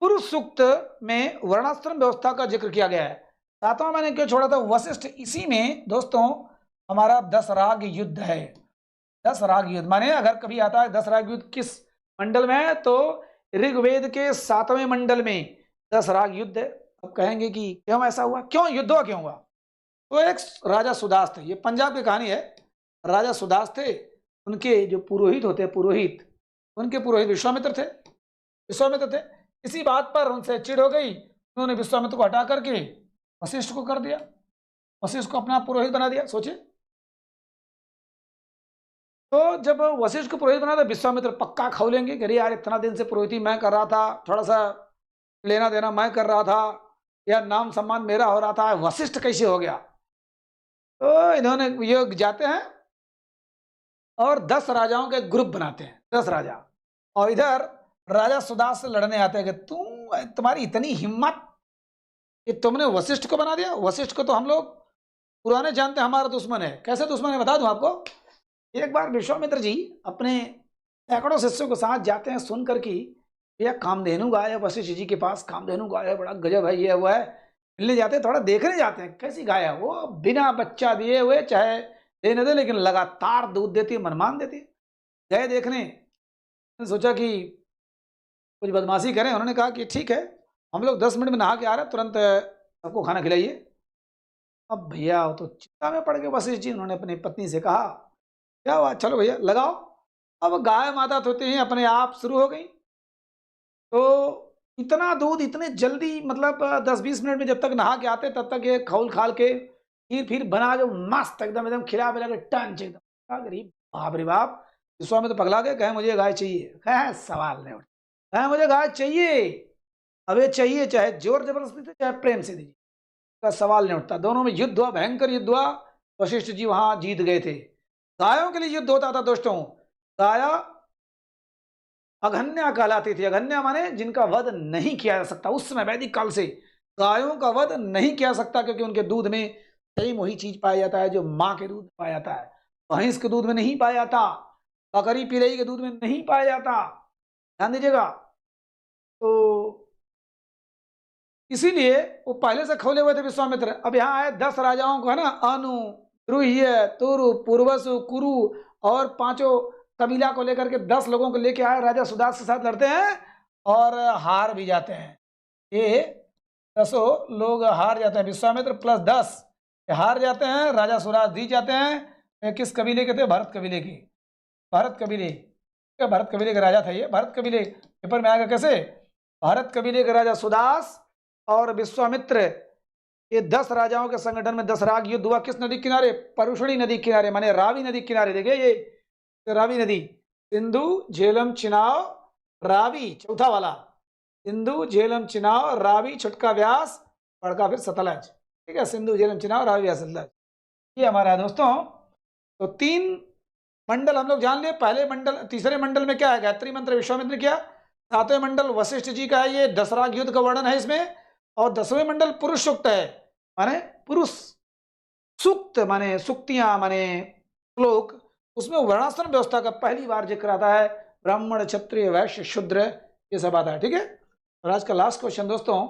पुरुष सूक्त में वर्णाश्रम व्यवस्था का जिक्र किया गया है। 7वां मैंने क्यों छोड़ा था? वशिष्ठ। इसी में दोस्तों हमारा 10 राग युद्ध है। 10 राग युद्ध माने अगर कभी आता है 10 राग युद्ध किस मंडल में है, तो ऋग्वेद के 7वें मंडल में 10 राग युद्ध है। अब कहेंगे कि क्यों ऐसा हुआ, क्यों युद्ध हुआ, क्यों हुआ? तो एक राजा सुदास थे, ये पंजाब की कहानी है। राजा सुदास थे, उनके जो पुरोहित होते हैं, उनके पुरोहित विश्वामित्र थे। इसी बात पर उनसे चिढ़ हो गई, उन्होंने विश्वामित्र को हटा करके वशिष्ठ को कर दिया, वशिष्ठ को अपना पुरोहित बना दिया। सोचिए, तो जब वशिष्ठ को पुरोहित बना तो विश्वामित्र पक्का खौलेंगे कि अरे यार इतना दिन से पुरोहिती मैं कर रहा था, थोड़ा सा लेना देना मैं कर रहा था, या नाम सम्मान मेरा हो रहा था, वशिष्ठ कैसे हो गया? तो इन्होंने ये जाते हैं और 10 राजाओं के ग्रुप बनाते हैं, 10 राजा, और इधर राजा सुदास से लड़ने आते हैं कि तुम्हारी इतनी हिम्मत कि तुमने वशिष्ठ को बना दिया। वशिष्ठ को तो हम लोग पुराने जानते हैं हमारा दुश्मन है। कैसे दुश्मन है बता दूं आपको। एक बार विश्वामित्र जी अपने सैकड़ों शिष्यों के साथ जाते हैं, सुन कर कि भैया कामधेनु गाय है वशिष्ठ जी के पास, कामधेनु गाय है, बड़ा गजब है, ये हुआ है। मिलने जाते हैं, थोड़ा देखने जाते हैं कैसी गाय है वो, बिना बच्चा दिए हुए चाहे देने दे, लेकिन लगातार दूध देती है, मनमान देती है। गए देखने, सोचा कि कुछ बदमाशी करें। उन्होंने कहा कि ठीक है, हम लोग 10 मिनट में नहा के आ रहे हैं, तुरंत सबको खाना खिलाइए। अब भैया तो चिंता में पड़ गए वशिष्ठ जी। उन्होंने अपनी पत्नी से कहा क्या हुआ, चलो भैया लगाओ। अब गाय माता होते ही अपने आप शुरू हो गई। तो इतना दूध इतने जल्दी, मतलब 10-20 मिनट में जब तक नहा के आते तब तक ये खौल खाल के फिर बना के मस्त एकदम खिला पिला के टंच एकदम। गरीब बाप रे बाप, विश्वामित्र तो पगला गए, कहे मुझे गाय चाहिए। कहे सवाल नहीं उठा, कहे मुझे गाय चाहिए। अब ये चाहिए चाहे जोर जबरदस्ती से चाहे प्रेम से दीजिए, का सवाल नहीं उठता। दोनों में युद्ध हुआ, भयंकर युद्ध हुआ। वशिष्ठ जी वहां जीत गए थे। गायों के लिए युद्ध होता था दोस्तों। गाया अघन्या कहलाती थी। अघन्या माने जिनका वध नहीं किया जा सकता। उस समय वैदिक काल से गायों का वध नहीं किया सकता, क्योंकि उनके दूध में सही वही चीज पाया जाता है जो माँ के दूध में पाया जाता है, भैंस के दूध में नहीं पाया जाता, बकरी पिलई के दूध में नहीं पाया जाता। ध्यान दीजिएगा। तो इसीलिए वो पहले से खोले हुए थे विश्वामित्र। अब यहाँ आए 10 राजाओं को, है ना, अनु, द्रुह्य, तुरु, पूर्वसु, कुरु और 5 कबीला को लेकर के 10 लोगों को लेके आए, राजा सुदास के साथ लड़ते हैं और हार भी जाते हैं। ये 10 लोग हार जाते हैं, विश्वामित्र प्लस 10 हार जाते हैं, राजा सुदास जीत जाते हैं। किस कबीले के थे? भरत कबीले की। भरत कबीले के राजा थे ये। भरत कबीले पेपर में आएगा कैसे? भरत कबीले के राजा सुदास और विश्वामित्र, ये 10 राजाओं के संगठन में 10 राग युद्ध हुआ। किस नदी किनारे? परुषणी नदी किनारे, माने रावी नदी किनारे। देखिए ये रावी नदी, सिंधु, झेलम, चिनाव, रावी, चौथा वाला सिंधु, झेलम, चिनाव, रावी, छुटका व्यास, बड़का फिर सतलज। ठीक है, सिंधु, झेलम, चिनाव, रावी, व्यास, सतलज, ये हमारा है दोस्तों। तो 3 मंडल हम लोग जान लिए। पहले मंडल, तीसरे मंडल में क्या है? गायत्री मंत्र विश्वामित्र किया। 7वें मंडल वशिष्ठ जी का है, ये 10 राग युद्ध का वर्णन है इसमें। और 10वें मंडल पुरुष सूक्त है, माने पुरुष सूक्त माने सुक्तियां माने श्लोक, उसमें वर्णाश्रम व्यवस्था का पहली बार जिक्र आता है। ब्राह्मण, क्षत्रिय, वैश्य, शूद्र, ये सब आता है। ठीक है। और आज का लास्ट क्वेश्चन दोस्तों,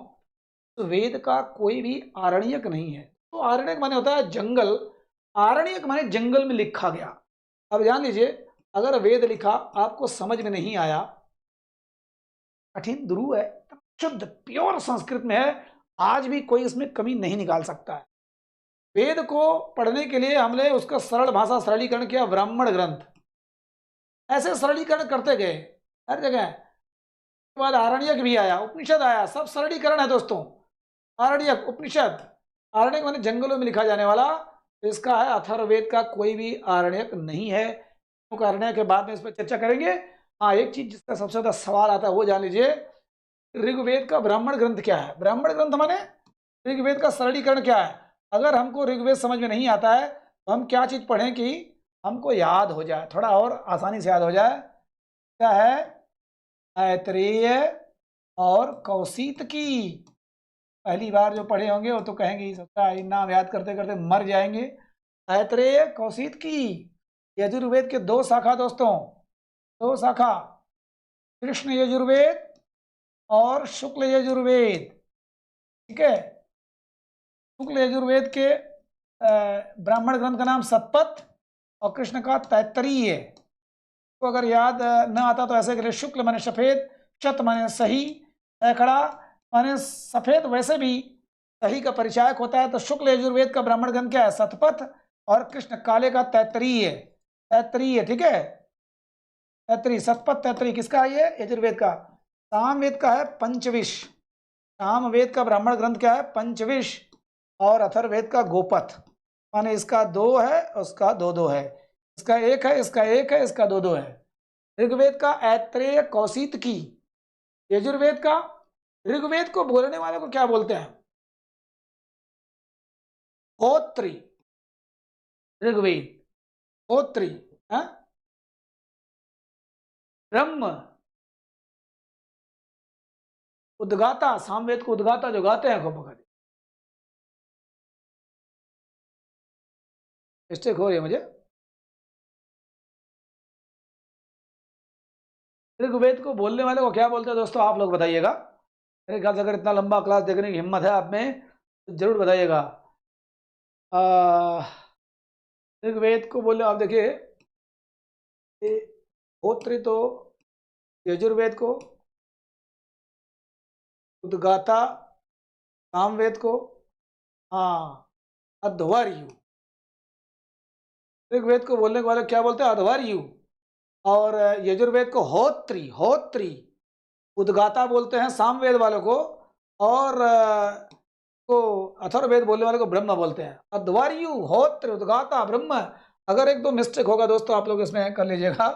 तो वेद का कोई भी आरण्यक नहीं है। तो आरण्यक माने होता है जंगल, आरण्यक माने जंगल में लिखा गया। अब जान लीजिए, अगर वेद लिखा आपको समझ में नहीं आया, कठिन ध्रुव है, शुद्ध प्योर संस्कृत में है, आज भी कोई इसमें कमी नहीं निकाल सकता है। वेद को पढ़ने के लिए हमने उसका सरल भाषा सरलीकरण किया, ब्राह्मण ग्रंथ। ऐसे सरलीकरण करते गए हर जगह। उसके बाद आरण्यक भी आया, उपनिषद आया, सब सरलीकरण है दोस्तों। आरण्यक, उपनिषद, आरण्यक माने जंगलों में लिखा जाने वाला, इसका है अथर्ववेद का कोई भी आरण्यक नहीं है। आरण्यक के बाद में इस पर चर्चा करेंगे। हाँ, एक चीज जिसका सबसे ज्यादा सवाल आता है वो जान लीजिए, ऋग्वेद का ब्राह्मण ग्रंथ क्या है? ब्राह्मण ग्रंथ माने ऋग्वेद का सरलीकरण क्या है? अगर हमको ऋग्वेद समझ में नहीं आता है तो हम क्या चीज पढ़ें कि हमको याद हो जाए, थोड़ा और आसानी से याद हो जाए। क्या है? ऐतरेय और कौशितकी। पहली बार जो पढ़े होंगे वो तो कहेंगे सबका नाम याद करते करते मर जाएंगे। ऐतरेय कौशितकी, यजुर्वेद के दो शाखा दोस्तों, दो शाखा, कृष्ण यजुर्वेद और शुक्ल यजुर्वेद। ठीक है, शुक्ल यजुर्वेद के ब्राह्मण ग्रंथ का नाम शतपथ और कृष्ण का तैत्तरीय। तो अगर याद न आता तो ऐसे करिए, शुक्ल माने सफेद, शत माने सही, सैकड़ा माने सफेद, वैसे भी सही का परिचायक होता है। तो शुक्ल यजुर्वेद का ब्राह्मण ग्रंथ क्या है? शतपथ, और कृष्ण काले का तैत्तरीय। तैत्तरीय, ठीक है, तैत्तरीय, शतपथ तैत्तरीय किसका है? ये यजुर्वेद का। सामवेद का है पंचविश। सामवेद का ब्राह्मण ग्रंथ क्या है? पंचविश। और अथर्ववेद का गोपथ, माने इसका दो है, उसका दो दो है, इसका एक है, इसका एक है, इसका दो दो है। ऋग्वेद का ऐत्रेय कौशितकी। यजुर्वेद का, ऋग्वेद को बोलने वाले को क्या बोलते हैं? होत्री। ऋग्वेद होत्री, ब्रह्म उद्गाता। सामवेद को उद्गाता जो गाते हैं खूब बखत। मिस्टेक हो रही है मुझे। ऋग्वेद को बोलने वाले को क्या बोलते हैं दोस्तों? आप लोग बताइएगा। मेरे ख्याल से अगर इतना लंबा क्लास देखने की हिम्मत है आप में तो जरूर बताइएगा। ऋग्वेद को बोले आप देखिए, होत्री तो यजुर्वेद को, उद्गाता सामवेद को, हाँ अध्वर्यु। ऋग्वेद को बोलने वाले क्या बोलते हैं? अध्वर्यु। और यजुर्वेद को होत्री, होत्री। उद्गाता बोलते हैं सामवेद वालों को, और को अथर्ववेद बोलने वाले को ब्रह्म बोलते हैं। अध्वर्यु, होत्र, उद्गाता, ब्रह्म। अगर एक दो मिस्टेक होगा दोस्तों आप लोग इसमें कर लीजिएगा,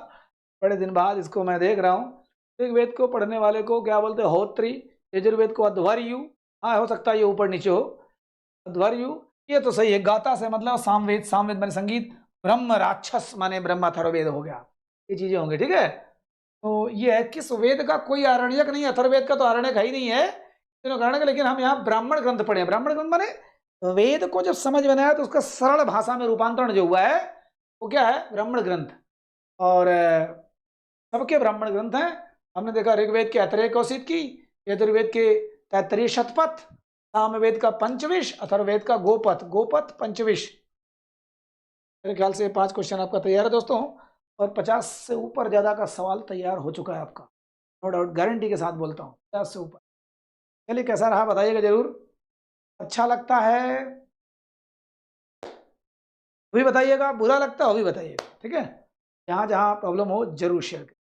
बड़े दिन बाद इसको मैं देख रहा हूँ। ऋग्वेद को पढ़ने वाले को क्या बोलते हैं? होत्री। यजुर्वेद को अध्वर्यु। हाँ, हो सकता है ये ऊपर नीचे हो, अध्वर्यु। ये तो सही है, गाता से मतलब सामवेद, सामवेद माने संगीत, ब्रह्म राक्षस माने ब्रह्म, अथर्ववेद हो गया, ये चीजें होंगी। ठीक है, तो ये है, किस वेद का कोई आरण्यक नहीं, अथर्ववेद का तो आरण्यक है ही नहीं है, तीनों कारण के। लेकिन हम यहाँ ब्राह्मण ग्रंथ पढ़े। ब्राह्मण ग्रंथ माने वेद को जब समझ में आया तो उसका सरल भाषा में रूपांतरण जो हुआ है वो क्या है? ब्राह्मण ग्रंथ। और सबके ब्राह्मण ग्रंथ हैं। हमने देखा ऋग्वेद के ऐतरेय कौशितकी, यजुर्वेद के तैत्तरीय शतपथ, सामवेद का पंचविश, अथर्ववेद का गोपथ, गोपथ पंचविश। मेरे ख्याल से 5 क्वेश्चन आपका तैयार है दोस्तों, और 50 से ऊपर ज़्यादा का सवाल तैयार हो चुका है आपका, नो डाउट, गारंटी के साथ बोलता हूँ, 50 से ऊपर। चलिए, कैसा रहा बताइएगा जरूर। अच्छा लगता है वो भी बताइएगा, बुरा लगता है वो भी बताइएगा। ठीक है, जहाँ जहाँ प्रॉब्लम हो जरूर शेयर करें।